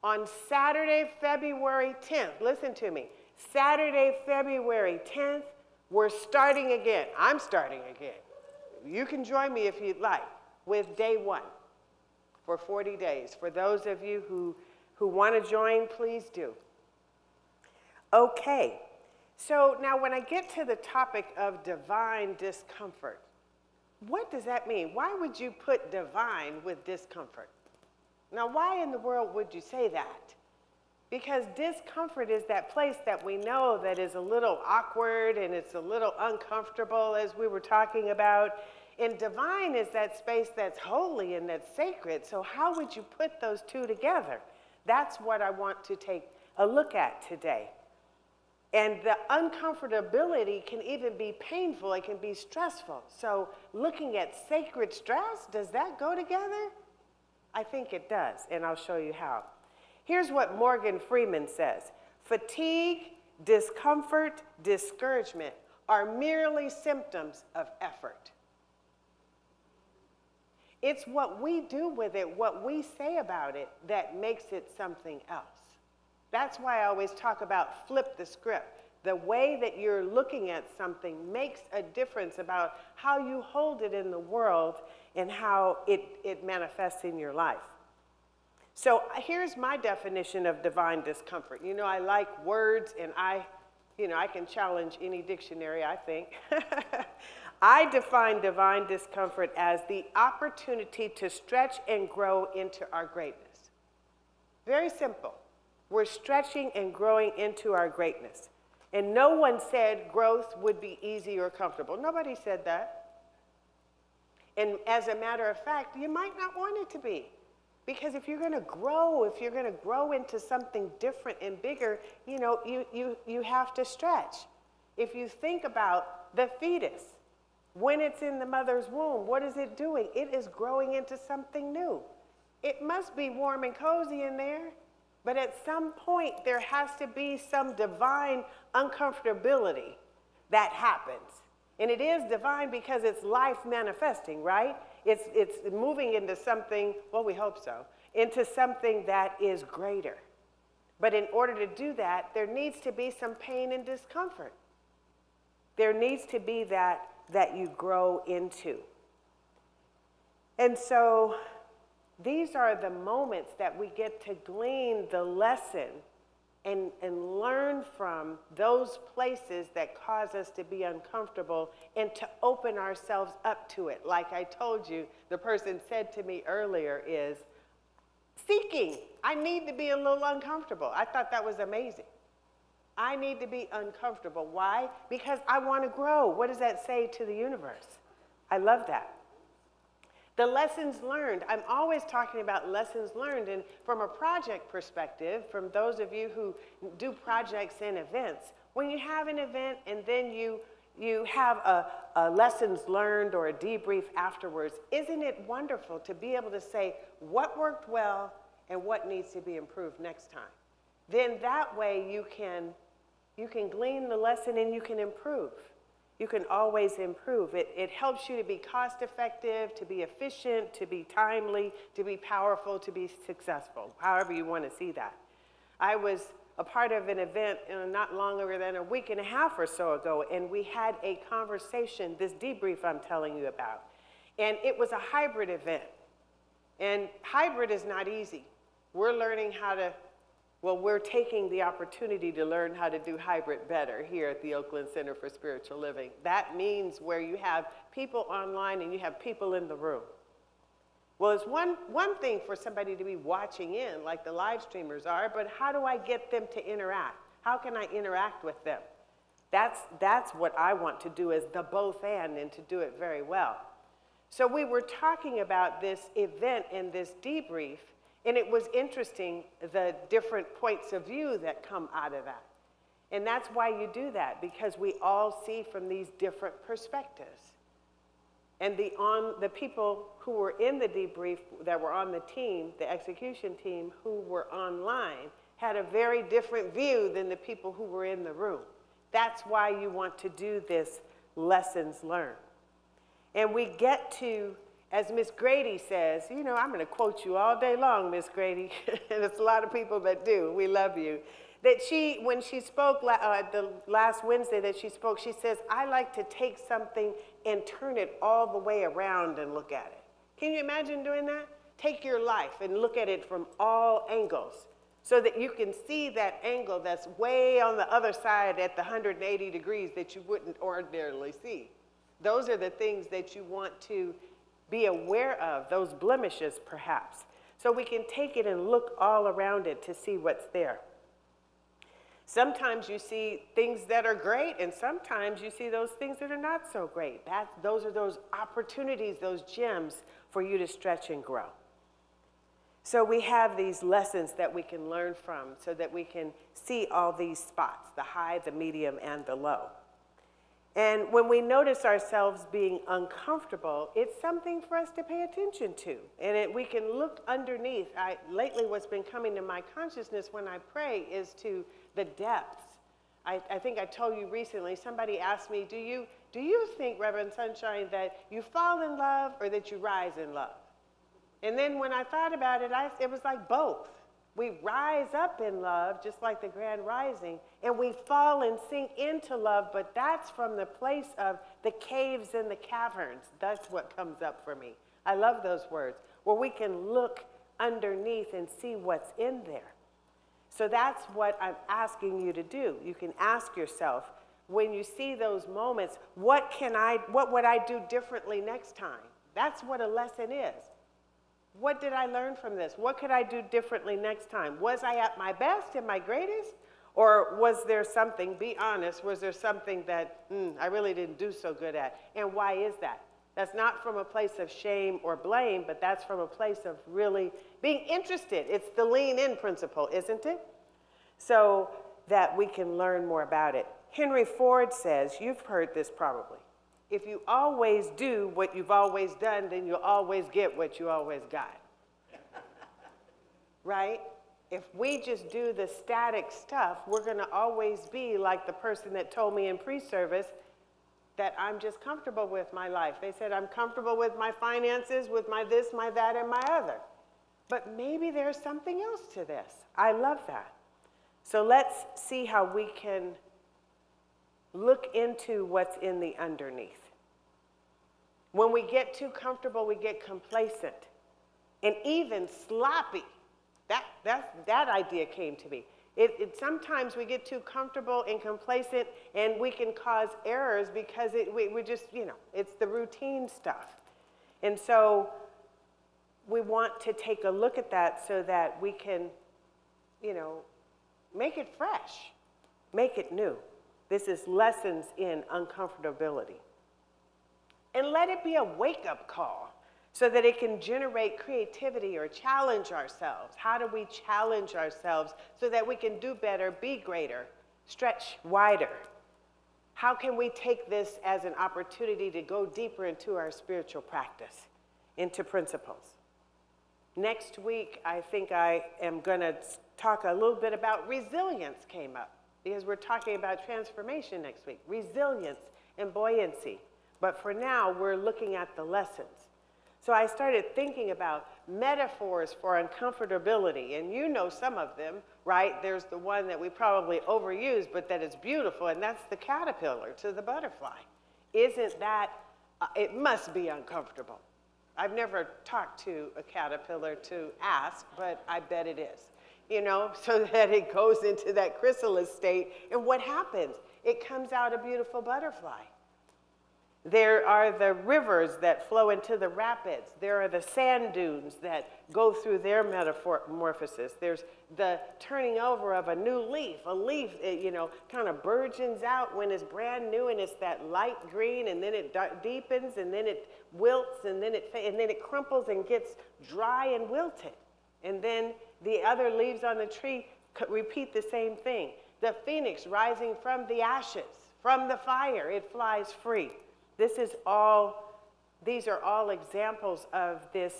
On Saturday, February 10th, listen to me, Saturday, February 10th, we're starting again. I'm starting again. You can join me if you'd like with day 1 for 40 days. For those of you who want to join, please do. Okay, so now when I get to the topic of divine discomfort, what does that mean? Why would you put divine with discomfort? Now, why in the world would you say that? Because discomfort is that place that we know that is a little awkward and it's a little uncomfortable, as we were talking about. And divine is that space that's holy and that's sacred. So how would you put those two together? That's what I want to take a look at today. And the uncomfortability can even be painful. It can be stressful. So looking at sacred stress, does that go together? I think it does, and I'll show you how. Here's what Morgan Freeman says. Fatigue, discomfort, discouragement are merely symptoms of effort. It's what we do with it, what we say about it, that makes it something else. That's why I always talk about flip the script. The way that you're looking at something makes a difference about how you hold it in the world and how it manifests in your life. So here's my definition of divine discomfort. I like words, and I can challenge any dictionary, I think. I define divine discomfort as the opportunity to stretch and grow into our greatness. Very simple. We're stretching and growing into our greatness. And no one said growth would be easy or comfortable. Nobody said that. And as a matter of fact, you might not want it to be. Because if you're going to grow into something different and bigger, you have to stretch. If you think about the fetus, when it's in the mother's womb, what is it doing? It is growing into something new. It must be warm and cozy in there, but at some point there has to be some divine uncomfortability that happens. And it is divine because it's life manifesting, right? It's moving into something, well, we hope so, into something that is greater. But in order to do that, there needs to be some pain and discomfort. There needs to be that you grow into. And so these are the moments that we get to glean the lesson and learn from those places that cause us to be uncomfortable and to open ourselves up to it. Like I told you, the person said to me earlier is, seeking, I need to be a little uncomfortable. I thought that was amazing. I need to be uncomfortable. Why? Because I want to grow. What does that say to the universe? I love that. The lessons learned. I'm always talking about lessons learned. And from a project perspective, from those of you who do projects and events, when you have an event and then you have a lessons learned or a debrief afterwards, isn't it wonderful to be able to say what worked well and what needs to be improved next time? Then that way you can glean the lesson and you can improve. You can always improve. It helps you to be cost effective, to be efficient, to be timely, to be powerful, to be successful, however you want to see that. I was a part of an event not longer than a week and a half or so ago, and we had a conversation, this debrief I'm telling you about. And it was a hybrid event. And hybrid is not easy. We're learning how to, we're taking the opportunity to learn how to do hybrid better here at the Oakland Center for Spiritual Living. That means where you have people online and you have people in the room. Well, it's one thing for somebody to be watching in like the live streamers are, but how do I get them to interact? How can I interact with them? That's what I want to do, is the both and to do it very well. So we were talking about this event and this debrief, and it was interesting, the different points of view that come out of that. And that's why you do that, because we all see from these different perspectives. And the people who were in the debrief that were on the team, the execution team, who were online, had a very different view than the people who were in the room. That's why you want to do this lessons learned. And we get to, as Miss Grady says, I'm going to quote you all day long, Miss Grady, and it's a lot of people that do. We love you. That when she spoke the last Wednesday that she spoke, she says, I like to take something and turn it all the way around and look at it. Can you imagine doing that? Take your life and look at it from all angles so that you can see that angle that's way on the other side at the 180 degrees that you wouldn't ordinarily see. Those are the things that you want to be aware of, those blemishes perhaps. So we can take it and look all around it to see what's there. Sometimes you see things that are great, and sometimes you see those things that are not so great. Those are those opportunities, those gems for you to stretch and grow. So we have these lessons that we can learn from so that we can see all these spots, the high, the medium, and the low. And when we notice ourselves being uncomfortable, it's something for us to pay attention to. And we can look underneath. Lately, what's been coming to my consciousness when I pray is to the depths. I think I told you recently, somebody asked me, do you think, Reverend Sunshine, that you fall in love or that you rise in love? And then when I thought about it, it was like both. We rise up in love, just like the grand rising, and we fall and sink into love, but that's from the place of the caves and the caverns. That's what comes up for me. I love those words, where we can look underneath and see what's in there. So that's what I'm asking you to do. You can ask yourself, when you see those moments, what would I do differently next time? That's what a lesson is. What did I learn from this? What could I do differently next time? Was I at my best and my greatest? Or was there something, be honest, was there something that I really didn't do so good at? And why is that? That's not from a place of shame or blame, but that's from a place of really being interested. It's the lean in principle, isn't it? So that we can learn more about it. Henry Ford says, you've heard this probably, if you always do what you've always done, then you'll always get what you always got. Right? If we just do the static stuff, we're going to always be like the person that told me in pre-service that I'm just comfortable with my life. They said, I'm comfortable with my finances, with my this, my that, and my other. But maybe there's something else to this. I love that. So let's see how we can look into what's in the underneath. When we get too comfortable, we get complacent and even sloppy. That idea came to me. Sometimes we get too comfortable and complacent, and we can cause errors because we just, it's the routine stuff. And so we want to take a look at that so that we can, make it fresh. Make it new. This is lessons in uncomfortability. And let it be a wake-up call so that it can generate creativity or challenge ourselves. How do we challenge ourselves so that we can do better, be greater, stretch wider? How can we take this as an opportunity to go deeper into our spiritual practice, into principles? Next week, I think I am going to talk a little bit about resilience came up, because we're talking about transformation next week, resilience and buoyancy. But for now, we're looking at the lessons. So I started thinking about metaphors for uncomfortability, and you know some of them, right? There's the one that we probably overuse, but that is beautiful, and that's the caterpillar to the butterfly. Isn't that, it must be uncomfortable. I've never talked to a caterpillar to ask, but I bet it is. You know, so that it goes into that chrysalis state, and what happens? It comes out a beautiful butterfly. There are the rivers that flow into the rapids. There are the sand dunes that go through their metamorphosis. There's the turning over of a new leaf. A leaf, you know, kind of burgeons out when it's brand new and it's that light green, and then it deepens, and then it wilts, and then it crumples and gets dry and wilted. And then the other leaves on the tree repeat the same thing. The phoenix rising from the ashes, from the fire, it flies free. These are all examples of this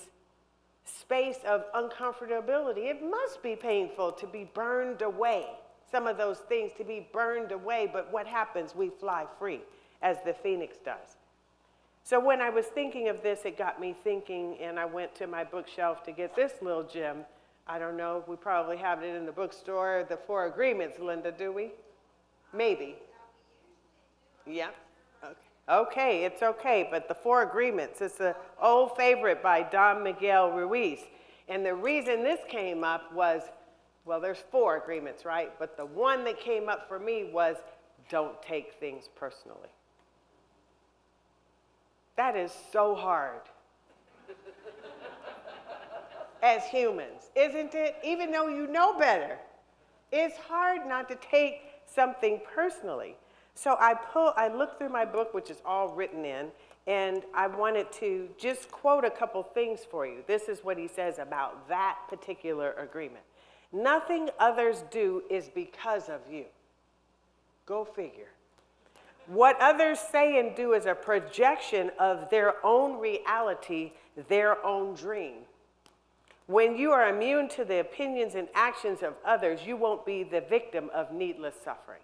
space of uncomfortability. It must be painful to be burned away, some of those things to be burned away, but what happens? We fly free, as the phoenix does. So when I was thinking of this, it got me thinking, and I went to my bookshelf to get this little gem. I don't know, we probably have it in the bookstore, the 4 Agreements, Linda, do we? Maybe. Yeah. Okay, it's okay, but the 4 Agreements, it's an old favorite by Don Miguel Ruiz. And the reason this came up was, well, there's 4 agreements, right? But the one that came up for me was, don't take things personally. That is so hard. As humans, isn't it? Even though you know better, it's hard not to take something personally. So I looked through my book, which is all written in, and I wanted to just quote a couple things for you. This is what he says about that particular agreement. Nothing others do is because of you. Go figure. What others say and do is a projection of their own reality, their own dream. When you are immune to the opinions and actions of others, you won't be the victim of needless suffering.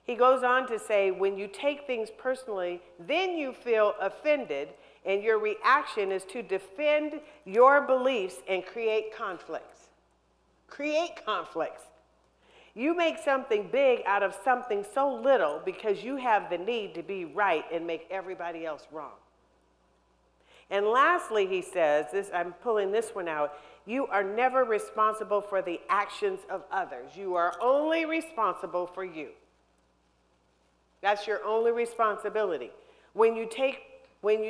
He goes on to say, when you take things personally, then you feel offended, and your reaction is to defend your beliefs and create conflicts. Create conflicts. You make something big out of something so little because you have the need to be right and make everybody else wrong. And lastly, he says, I'm pulling this one out, you are never responsible for the actions of others. You are only responsible for you. That's your only responsibility. When you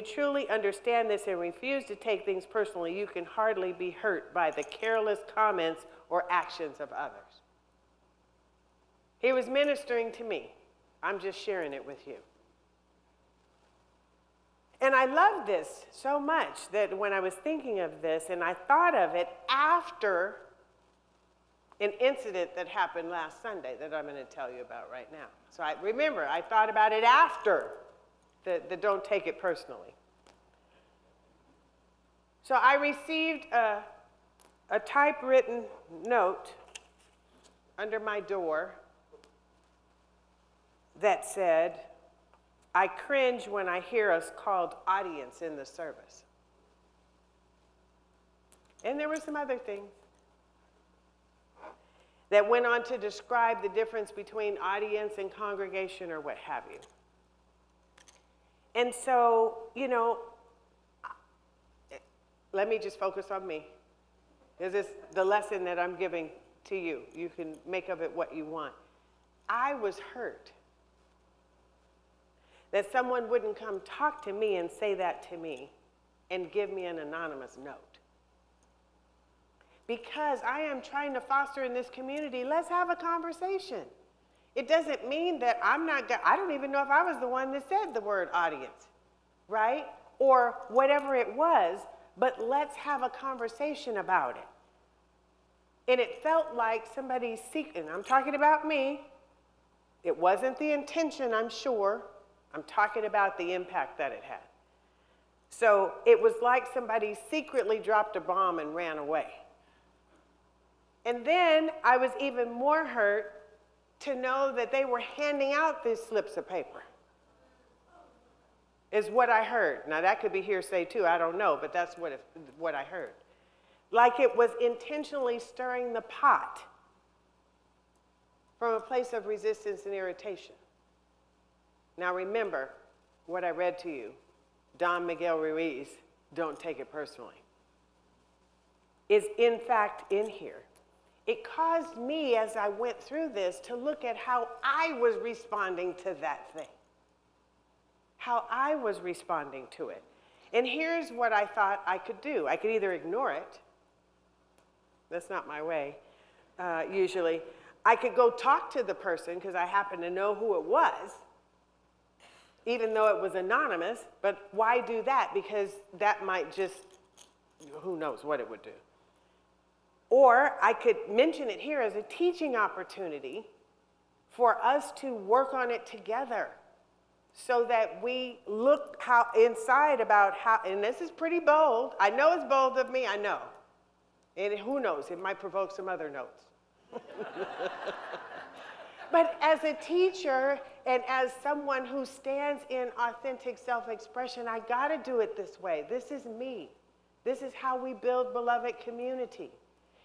truly understand this and refuse to take things personally, you can hardly be hurt by the careless comments or actions of others. He was ministering to me. I'm just sharing it with you. And I love this so much that when I was thinking of this, and I thought of it after an incident that happened last Sunday that I'm going to tell you about right now. So I thought about it after the don't take it personally. So I received a typewritten note under my door that said, I cringe when I hear us called audience in the service. And there were some other things that went on to describe the difference between audience and congregation or what have you. And so, let me just focus on me. This is the lesson that I'm giving to you. You can make of it what you want. I was hurt that someone wouldn't come talk to me and say that to me and give me an anonymous note. Because I am trying to foster in this community, let's have a conversation. It doesn't mean that I don't even know if I was the one that said the word audience, right? Or whatever it was, but let's have a conversation about it. And it felt like somebody seeking, I'm talking about me. It wasn't the intention, I'm sure. I'm talking about the impact that it had. So it was like somebody secretly dropped a bomb and ran away. And then I was even more hurt to know that they were handing out these slips of paper, is what I heard. Now that could be hearsay too, I don't know, but that's what I heard. Like it was intentionally stirring the pot from a place of resistance and irritation. Now remember what I read to you, Don Miguel Ruiz, don't take it personally, is in fact in here. It caused me, as I went through this, to look at how I was responding to that thing, how I was responding to it. And here's what I thought I could do. I could either ignore it. That's not my way, usually. I could go talk to the person because I happen to know who it was, even though it was anonymous. But why do that? Because that might just, who knows what it would do. Or I could mention it here as a teaching opportunity for us to work on it together so that we look inside about how, and this is pretty bold. I know it's bold of me, I know. And who knows, it might provoke some other notes. But as a teacher and as someone who stands in authentic self-expression, I gotta do it this way. This is me. This is how we build beloved community.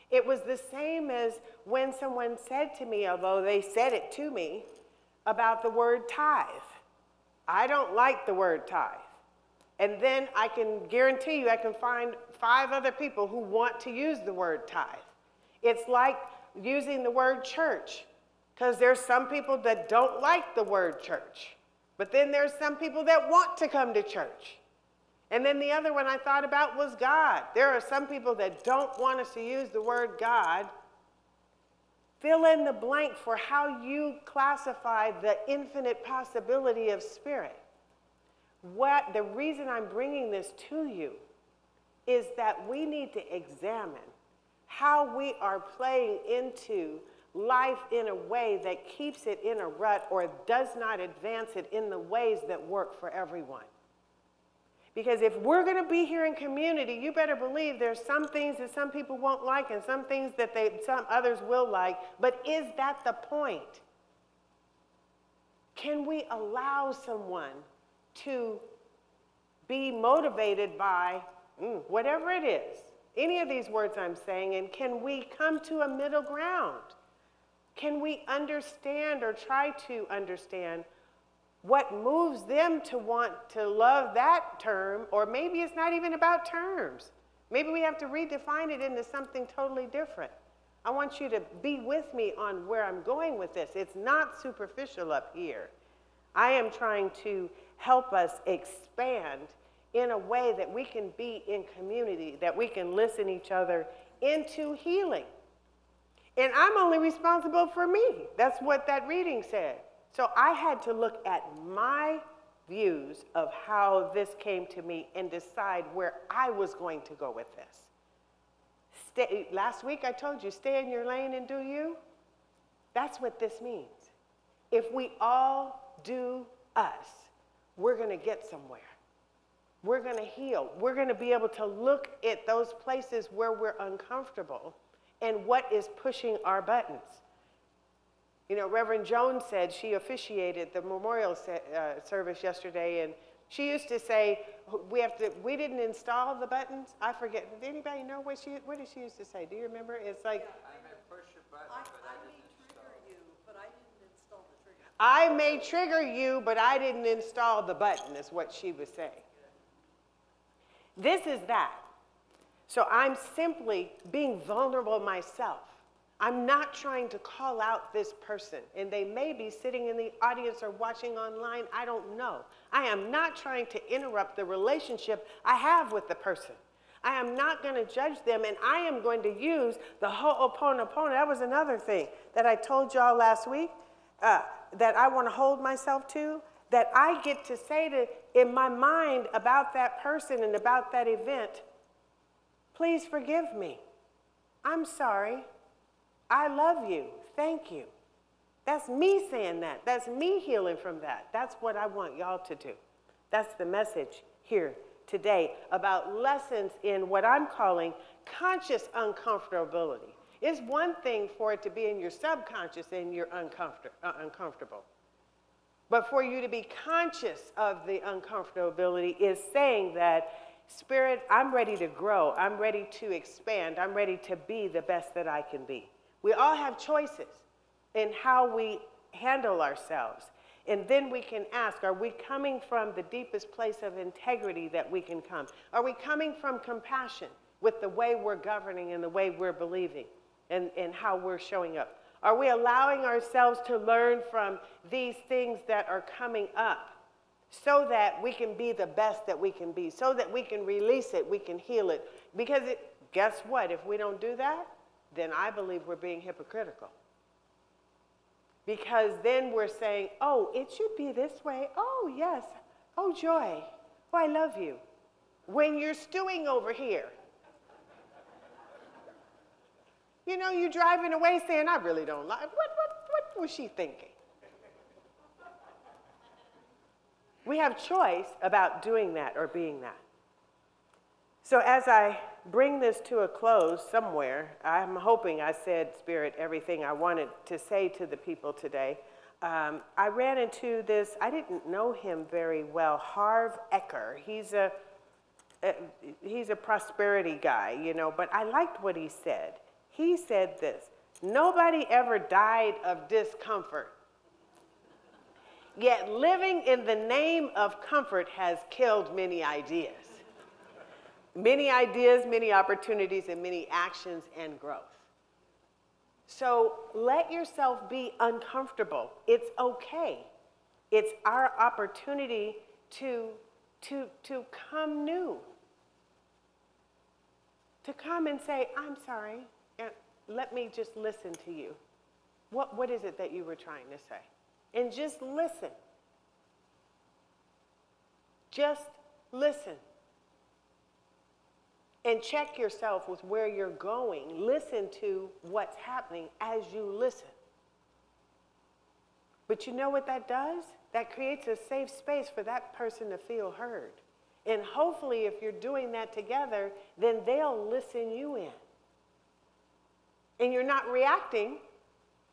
It was the same as when someone said to me, although they said it to me, about the word tithe. I don't like the word tithe. And then I can guarantee you I can find 5 other people who want to use the word tithe. It's like using the word church, because there's some people that don't like the word church, but then there's some people that want to come to church. And then the other one I thought about was God. There are some people that don't want us to use the word God. Fill in the blank for how you classify the infinite possibility of spirit. The reason I'm bringing this to you is that we need to examine how we are playing into life in a way that keeps it in a rut or does not advance it in the ways that work for everyone. Because if we're going to be here in community, you better believe there's some things that some people won't like and some things that some others will like. But is that the point? Can we allow someone to be motivated by whatever it is, any of these words I'm saying, and can we come to a middle ground? Can we understand or try to understand what moves them to want to love that term, or maybe it's not even about terms. Maybe we have to redefine it into something totally different. I want you to be with me on where I'm going with this. It's not superficial up here. I am trying to help us expand in a way that we can be in community, that we can listen each other into healing. And I'm only responsible for me. That's what that reading said. So I had to look at my views of how this came to me and decide where I was going to go with this. Last week I told you, stay in your lane and do you. That's what this means. If we all do us, we're going to get somewhere. We're going to heal. We're going to be able to look at those places where we're uncomfortable and what is pushing our buttons. You know, Reverend Jones said, she officiated the memorial service yesterday, and she used to say, we didn't install the buttons. I forget. Did anybody know what did she used to say? Do you remember? It's like, I may push your button, but I didn't install the trigger. I may trigger you, but I didn't install the button, is what she was saying. This is that. So I'm simply being vulnerable myself. I'm not trying to call out this person, and they may be sitting in the audience or watching online, I don't know. I am not trying to interrupt the relationship I have with the person. I am not going to judge them, and I am going to use the ho'oponopono. That was another thing that I told y'all last week, that I want to hold myself to, that I get to say to in my mind about that person and about that event, please forgive me. I'm sorry. I love you. Thank you. That's me saying that. That's me healing from that. That's what I want y'all to do. That's the message here today about lessons in what I'm calling conscious uncomfortability. It's one thing for it to be in your subconscious and you're uncomfortable. But for you to be conscious of the uncomfortability is saying that, Spirit, I'm ready to grow. I'm ready to expand. I'm ready to be the best that I can be. We all have choices in how we handle ourselves. And then we can ask, are we coming from the deepest place of integrity that we can come? Are we coming from compassion with the way we're governing and the way we're believing and how we're showing up? Are we allowing ourselves to learn from these things that are coming up so that we can be the best that we can be, so that we can release it, we can heal it? Because guess what? If we don't do that, then I believe we're being hypocritical. Because then we're saying, oh, it should be this way. Oh, yes. Oh, Joy. Oh, I love you. When you're stewing over here. You know, you're driving away saying, I really don't like. What was she thinking? We have choice about doing that or being that. So as I bring this to a close somewhere, I'm hoping I said, Spirit, everything I wanted to say to the people today. I ran into this, I didn't know him very well, Harv Eker. He's a prosperity guy, you know, but I liked what he said. He said this, nobody ever died of discomfort, yet living in the name of comfort has killed many ideas. Many ideas, many opportunities, and many actions and growth. So let yourself be uncomfortable. It's okay. It's our opportunity to come new. To come and say, I'm sorry, and let me just listen to you. What is it that you were trying to say? And just listen. Just listen. And check yourself with where you're going. Listen to what's happening as you listen. But you know what that does? That creates a safe space for that person to feel heard. And hopefully if you're doing that together, then they'll listen you in. And you're not reacting,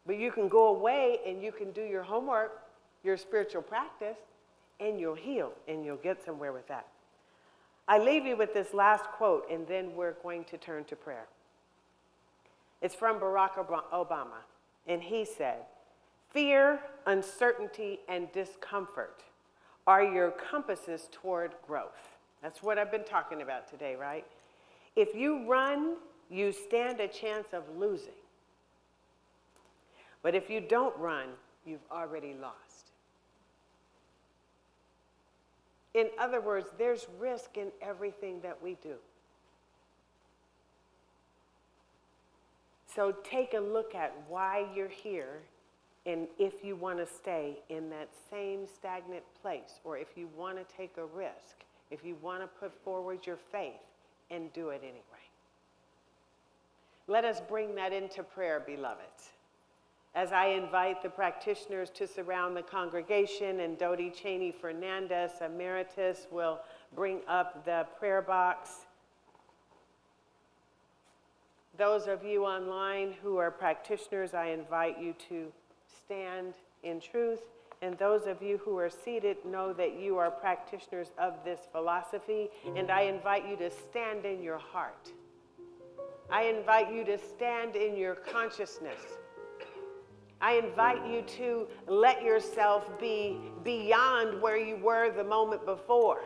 but you can go away and you can do your homework, your spiritual practice, and you'll heal and you'll get somewhere with that. I leave you with this last quote, and then we're going to turn to prayer. It's from Barack Obama, and he said, fear, uncertainty, and discomfort are your compasses toward growth. That's what I've been talking about today, right? If you run, you stand a chance of losing. But if you don't run, you've already lost. In other words, there's risk in everything that we do. So take a look at why you're here and if you want to stay in that same stagnant place, or if you want to take a risk, if you want to put forward your faith and do it anyway. Let us bring that into prayer, beloved. As I invite the practitioners to surround the congregation, and Dodie Cheney Fernandez, Emeritus, will bring up the prayer box. Those of you online who are practitioners, I invite you to stand in truth. And those of you who are seated, know that you are practitioners of this philosophy, and I invite you to stand in your heart. I invite you to stand in your consciousness. I invite you to let yourself be beyond where you were the moment before.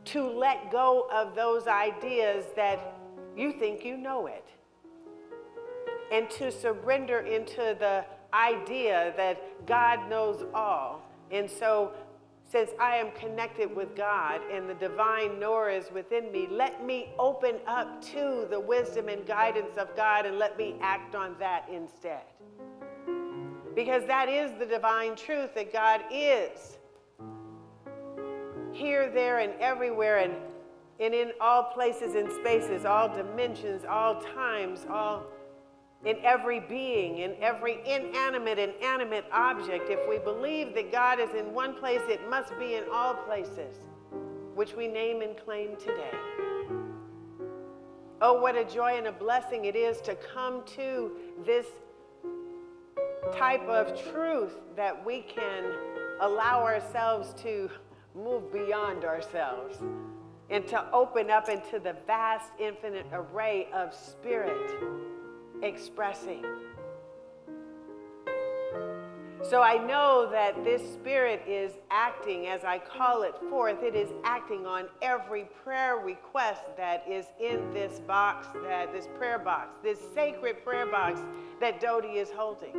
To let go of those ideas that you think you know it. And to surrender into the idea that God knows all. And so, since I am connected with God and the divine knower is within me, let me open up to the wisdom and guidance of God and let me act on that instead. because that is the divine truth, that God is here, there, and everywhere, and in all places and spaces, all dimensions, all times, all in every being, in every inanimate and animate object. If we believe that God is in one place, it must be in all places, which we name and claim today. Oh, what a joy and a blessing it is to come to this type of truth, that we can allow ourselves to move beyond ourselves and to open up into the vast, infinite array of spirit expressing. So I know that this spirit is acting, as I call it forth, it is acting on every prayer request that is in this box, this prayer box, this sacred prayer box that Dodie is holding.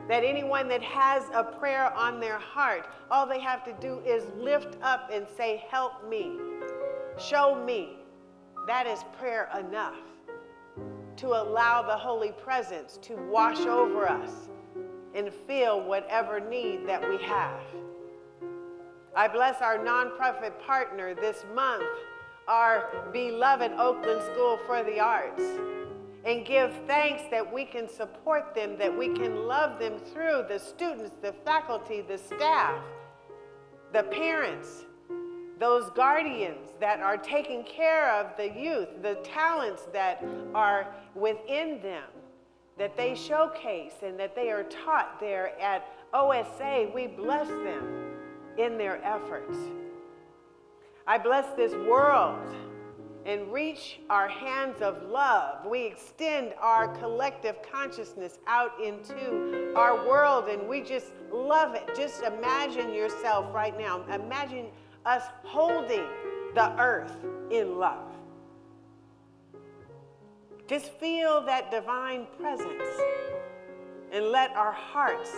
That anyone that has a prayer on their heart, all they have to do is lift up and say, help me, show me. That is prayer enough to allow the Holy Presence to wash over us and fill whatever need that we have. I bless our nonprofit partner this month, our beloved Oakland School for the Arts, and give thanks that we can support them, that we can love them through the students, the faculty, the staff, the parents, those guardians that are taking care of the youth, the talents that are within them, that they showcase and that they are taught there at OSA. We bless them in their efforts. I bless this world and reach our hands of love. We extend our collective consciousness out into our world, and we just love it. Just imagine yourself right now. Imagine us holding the earth in love. Just feel that divine presence and let our hearts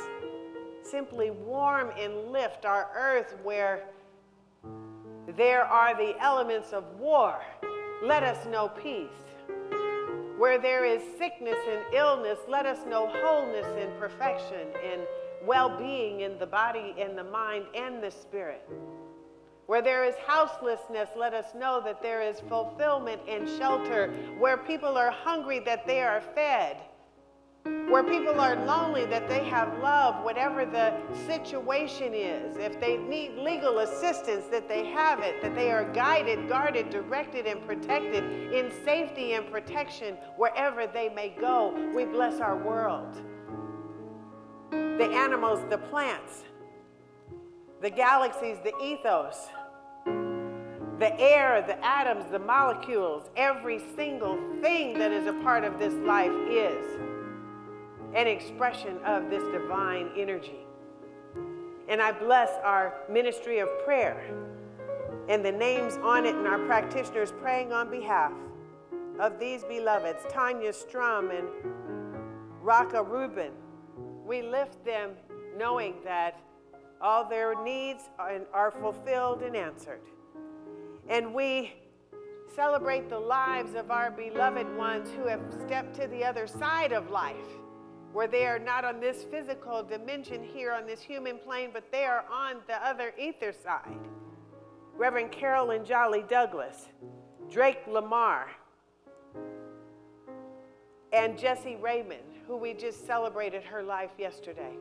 simply warm and lift our earth where there are the elements of war. Let us know peace. Where there is sickness and illness, let us know wholeness and perfection and well-being in the body and the mind and the spirit. Where there is houselessness, let us know that there is fulfillment and shelter. Where people are hungry, that they are fed. Where people are lonely, that they have love, whatever the situation is. If they need legal assistance, that they have it, that they are guided, guarded, directed, and protected in safety and protection wherever they may go. We bless our world. The animals, the plants, the galaxies, the ethos, the air, the atoms, the molecules, every single thing that is a part of this life is an expression of this divine energy. And I bless our ministry of prayer and the names on it and our practitioners praying on behalf of these beloveds, Tanya Strum and Raka Rubin. We lift them knowing that all their needs are fulfilled and answered. And we celebrate the lives of our beloved ones who have stepped to the other side of life, where they are not on this physical dimension here on this human plane, but they are on the other ether side. Reverend Carolyn Jolly Douglas, Drake Lamar, and Jessie Raymond, who we just celebrated her life yesterday.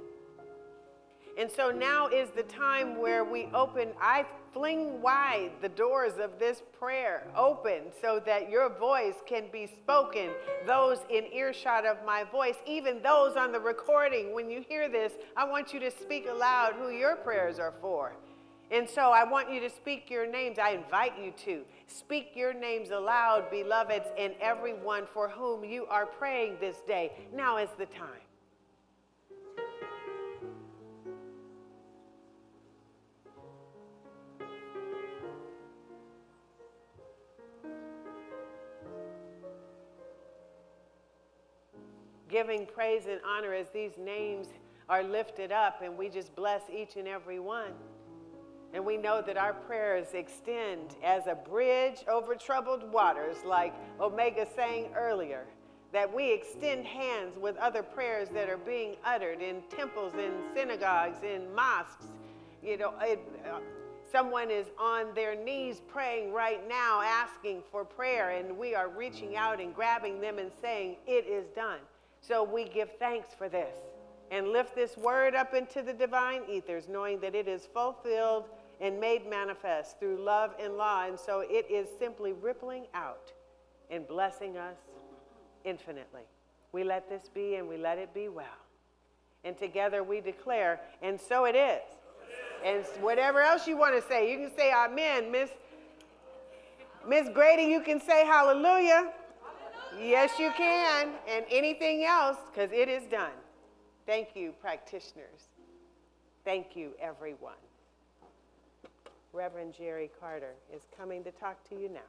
And so now is the time where we I fling wide the doors of this prayer open so that your voice can be spoken. Those in earshot of my voice, even those on the recording, when you hear this, I want you to speak aloud who your prayers are for. And so I want you to speak your names. I invite you to speak your names aloud, beloveds, and everyone for whom you are praying this day. Now is the time. Giving praise and honor as these names are lifted up, and we just bless each and every one. And we know that our prayers extend as a bridge over troubled waters, like Omega sang earlier, that we extend hands with other prayers that are being uttered in temples, in synagogues, in mosques. You know, someone is on their knees praying right now, asking for prayer, and we are reaching out and grabbing them and saying, it is done. So we give thanks for this and lift this word up into the divine ethers, knowing that it is fulfilled and made manifest through love and law. And so it is simply rippling out and blessing us infinitely. We let this be, and we let it be well. And together we declare, and so it is. And whatever else you want to say, you can say amen. Miss Grady, you can say hallelujah. Yes, you can. And anything else, because it is done. Thank you, practitioners. Thank you, everyone. Reverend Jerry Carter is coming to talk to you now.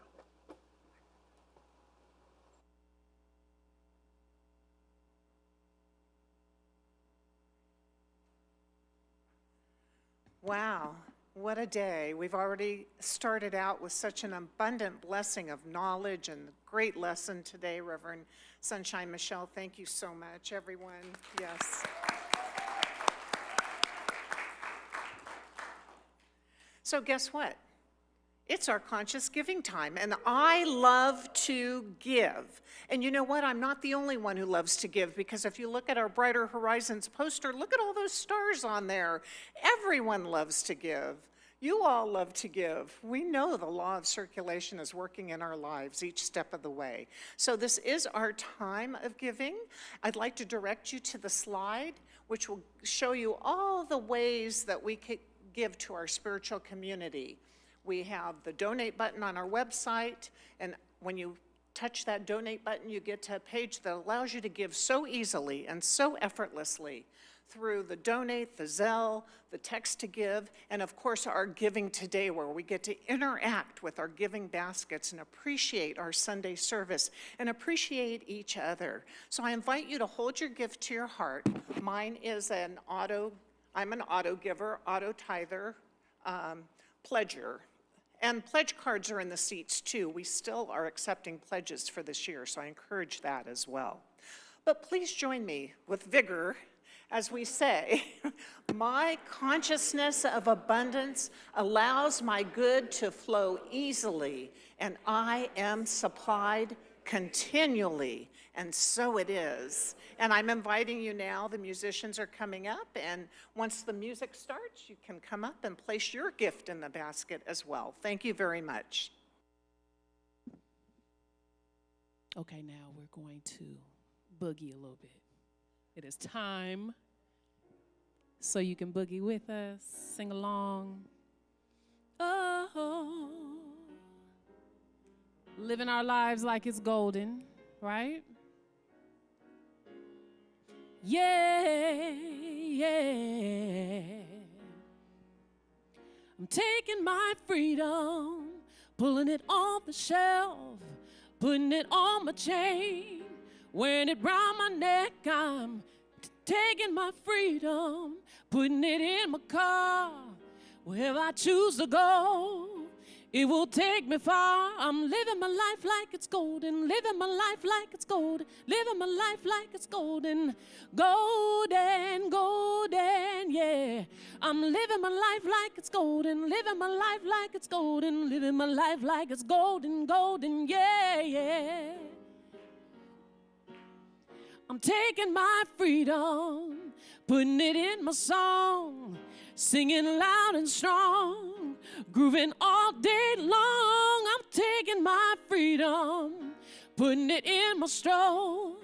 Wow, what a day. We've already started out with such an abundant blessing of knowledge and great lesson today, Reverend Sunshine Michelle. Thank you so much, everyone. Yes. So guess what? It's our conscious giving time, and I love to give. And you know what? I'm not the only one who loves to give, because if you look at our Brighter Horizons poster, look at all those stars on there. Everyone loves to give. You all love to give. We know the law of circulation is working in our lives each step of the way. So this is our time of giving. I'd like to direct you to the slide, which will show you all the ways that we can give to our spiritual community. We have the donate button on our website, and when you touch that donate button, you get to a page that allows you to give so easily and so effortlessly through the donate, the Zelle, the text to give, and of course our giving today, where we get to interact with our giving baskets and appreciate our Sunday service and appreciate each other. So I invite you to hold your gift to your heart. Mine is I'm an auto giver, auto tither, pledger. And pledge cards are in the seats too. We still are accepting pledges for this year, so I encourage that as well. But please join me with vigor as we say, my consciousness of abundance allows my good to flow easily, and I am supplied continually, and so it is. And I'm inviting you now, the musicians are coming up, and once the music starts, you can come up and place your gift in the basket as well. Thank you very much. Okay, now we're going to boogie a little bit. It is time, so you can boogie with us, sing along. Oh, living our lives like it's golden, right? Yeah, yeah. I'm taking my freedom, pulling it off the shelf, putting it on my chain, wearing it round my neck. I'm taking my freedom, putting it in my car. Wherever I choose to go, it will take me far. I'm living my life like it's golden, living my life like it's golden, living my life like it's golden, golden, golden, yeah. I'm living my life like it's golden, living my life like it's golden, living my life like it's golden, golden, yeah, yeah. I'm taking my freedom, putting it in my song, singing loud and strong, grooving all day long. I'm taking my freedom, putting it in my stroll.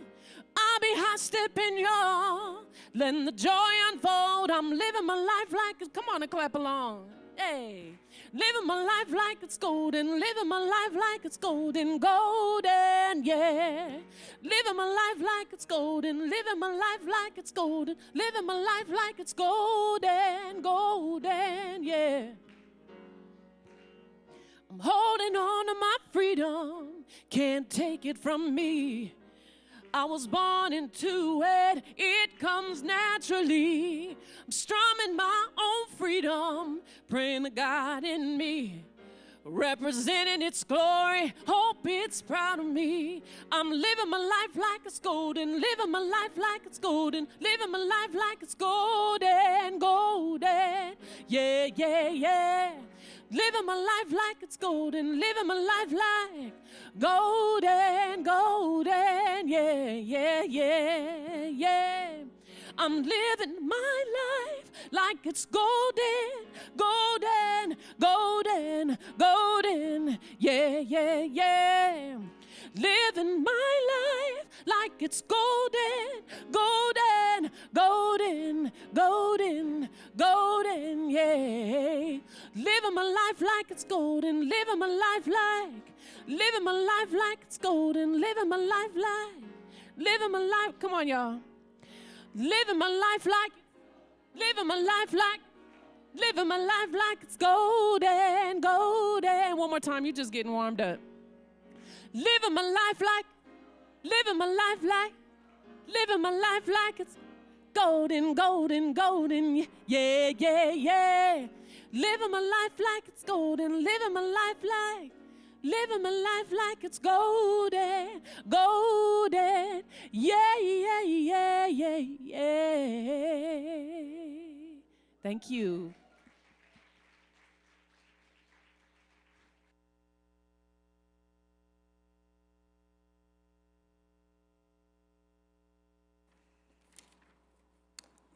I'll be high stepping, y'all, letting the joy unfold. I'm living my life like it's, come on and clap along. Hey, living my life like it's golden, living my life like it's golden, golden, yeah. Living my life like it's golden, living my life like it's golden, living my life like it's golden, golden, yeah. I'm holding on to my freedom, can't take it from me. I was born into it, it comes naturally. I'm strumming my own freedom, praying to God in me. representing its glory. Hope it's proud of me. I'm living my life like it's golden, living my life like it's golden, living my life like it's golden, golden. Yeah, yeah, yeah. Living my life like it's golden, living my life like golden, golden. Yeah, yeah, yeah, yeah. I'm living my life like it's golden, golden, golden, golden. Yeah, yeah, yeah. Living my life like it's golden, golden, golden, golden, golden. Yeah. Living my life like it's golden, living my life like it's golden, living my life like, living my life. Come on, y'all. Living my life like, living my life like, living my life like it's golden, golden. One more time, you're just getting warmed up. Living my life like, living my life like, living my life like it's golden, golden, golden. Yeah, yeah, yeah. Living my life like it's golden, living my life like, living my life like it's golden, golden. Yeah, yeah, yeah, yeah, yeah. Thank you.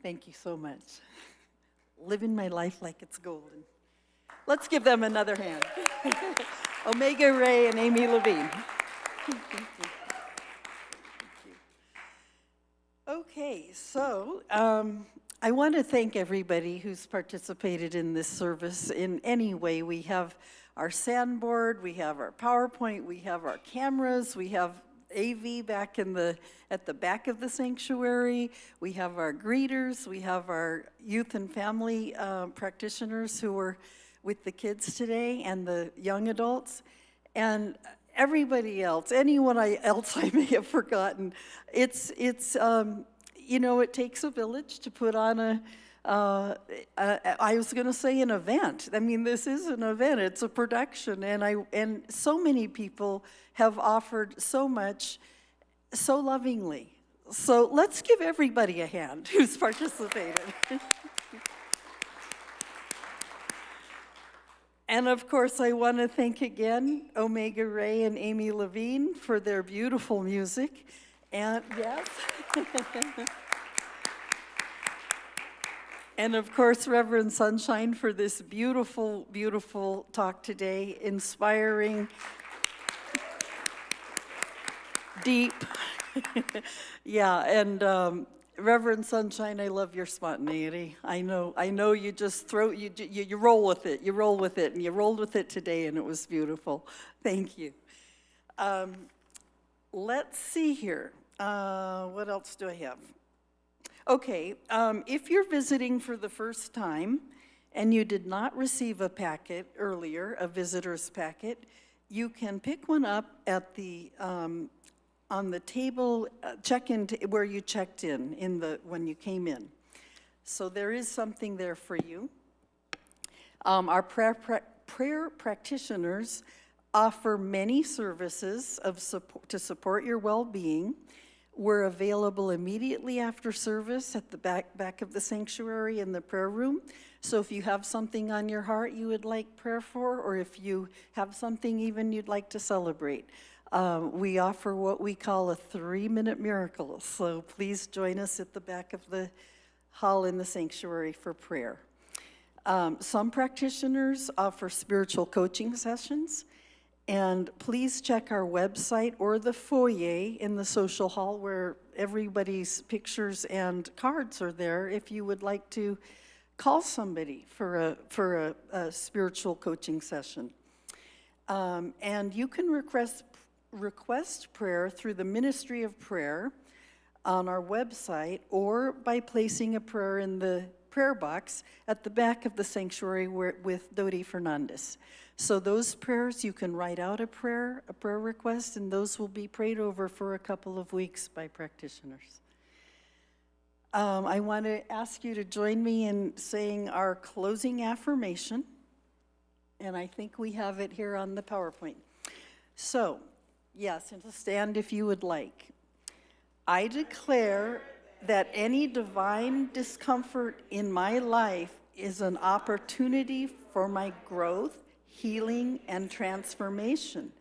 Thank you so much. Living my life like it's golden. Let's give them another hand. Omega Ray and Amy Levine. Okay, so I want to thank everybody who's participated in this service in any way. We have our sandboard, we have our PowerPoint, we have our cameras, we have AV back at the back of the sanctuary, we have our greeters, we have our youth and family practitioners who were with the kids today and the young adults, and everybody else, anyone else I may have forgotten. It's you know, it takes a village to put on I was going to say an event. I mean, this is an event. It's a production, and so many people have offered so much, so lovingly. So let's give everybody a hand who's participated. And of course, I want to thank again Omega Ray and Amy Levine for their beautiful music. And yes. And of course, Reverend Sunshine for this beautiful, beautiful talk today, inspiring, deep. Yeah, and Reverend Sunshine, I love your spontaneity. I know you just you roll with it, you roll with it, and you rolled with it today, and it was beautiful. Thank you. Let's see here. What else do I have? Okay, if you're visiting for the first time and you did not receive a packet earlier, a visitor's packet, you can pick one up at the on the table, check-in where you checked in when you came in. So there is something there for you. Our prayer practitioners offer many services to support your well-being. We're available immediately after service at the back of the sanctuary in the prayer room. So if you have something on your heart you would like prayer for, or if you have something even you'd like to celebrate, we offer what we call a 3-minute miracle. So please join us at the back of the hall in the sanctuary for prayer. Some practitioners offer spiritual coaching sessions. And please check our website or the foyer in the social hall where everybody's pictures and cards are there if you would like to call somebody for a spiritual coaching session. And you can request prayer through the Ministry of Prayer on our website or by placing a prayer in the prayer box at the back of the sanctuary with Dodi Fernandez. So those prayers, you can write out a prayer request, and those will be prayed over for a couple of weeks by practitioners. I want to ask you to join me in saying our closing affirmation. and I think we have it here on the PowerPoint. So, yes, and to stand if you would like. I declare that any divine discomfort in my life is an opportunity for my growth, healing, and transformation.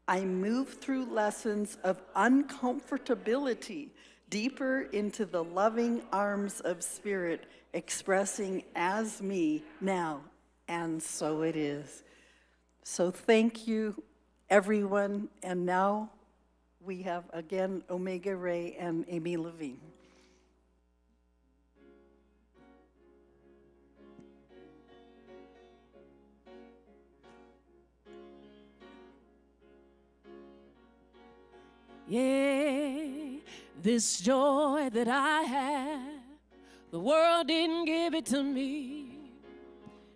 I move through lessons of uncomfortability deeper into the loving arms of Spirit, expressing as me now, and so it is. So thank you, everyone, and now we have again Omega Ray and Amy Levine. Yeah, this joy that I have, the world didn't give it to me.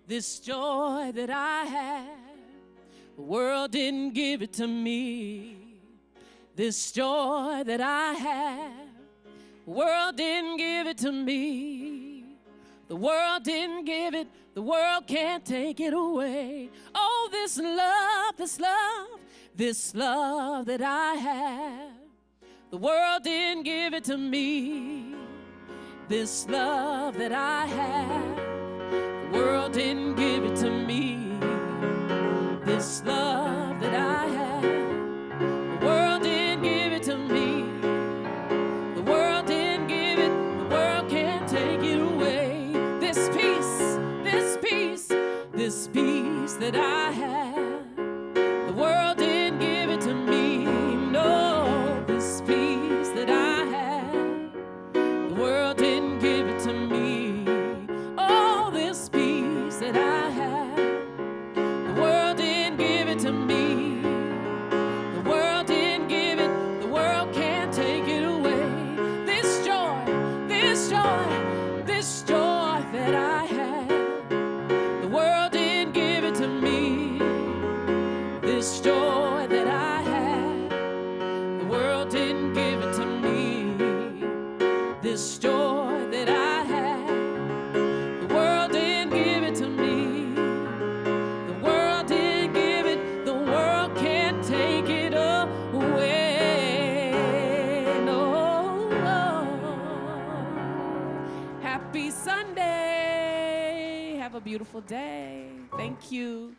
This joy that I have, the world didn't give it to me. This joy that I have, the world didn't give it to me. The world didn't give it, the world can't take it away. Oh, this love, this love, this love that I have, the world didn't give it to me. This love that I have, the world didn't give it to me. This love that I have, the world didn't give it to me. The world didn't give it, the world can't take it away. This peace, this peace, this peace that I have, the world didn't give it to me. No, this peace that I have, the world didn't give it to me. Oh, this peace that I have, the world didn't give it to me. The world didn't give it, the world can't take it away. This joy, this joy, this joy that I have, the world didn't give it to me. This joy that I have, the world didn't give it to me. This joy that I have, the world didn't give it to me. The world didn't give it, the world can't take it away. No. Happy Sunday. Have a beautiful day. Thank you.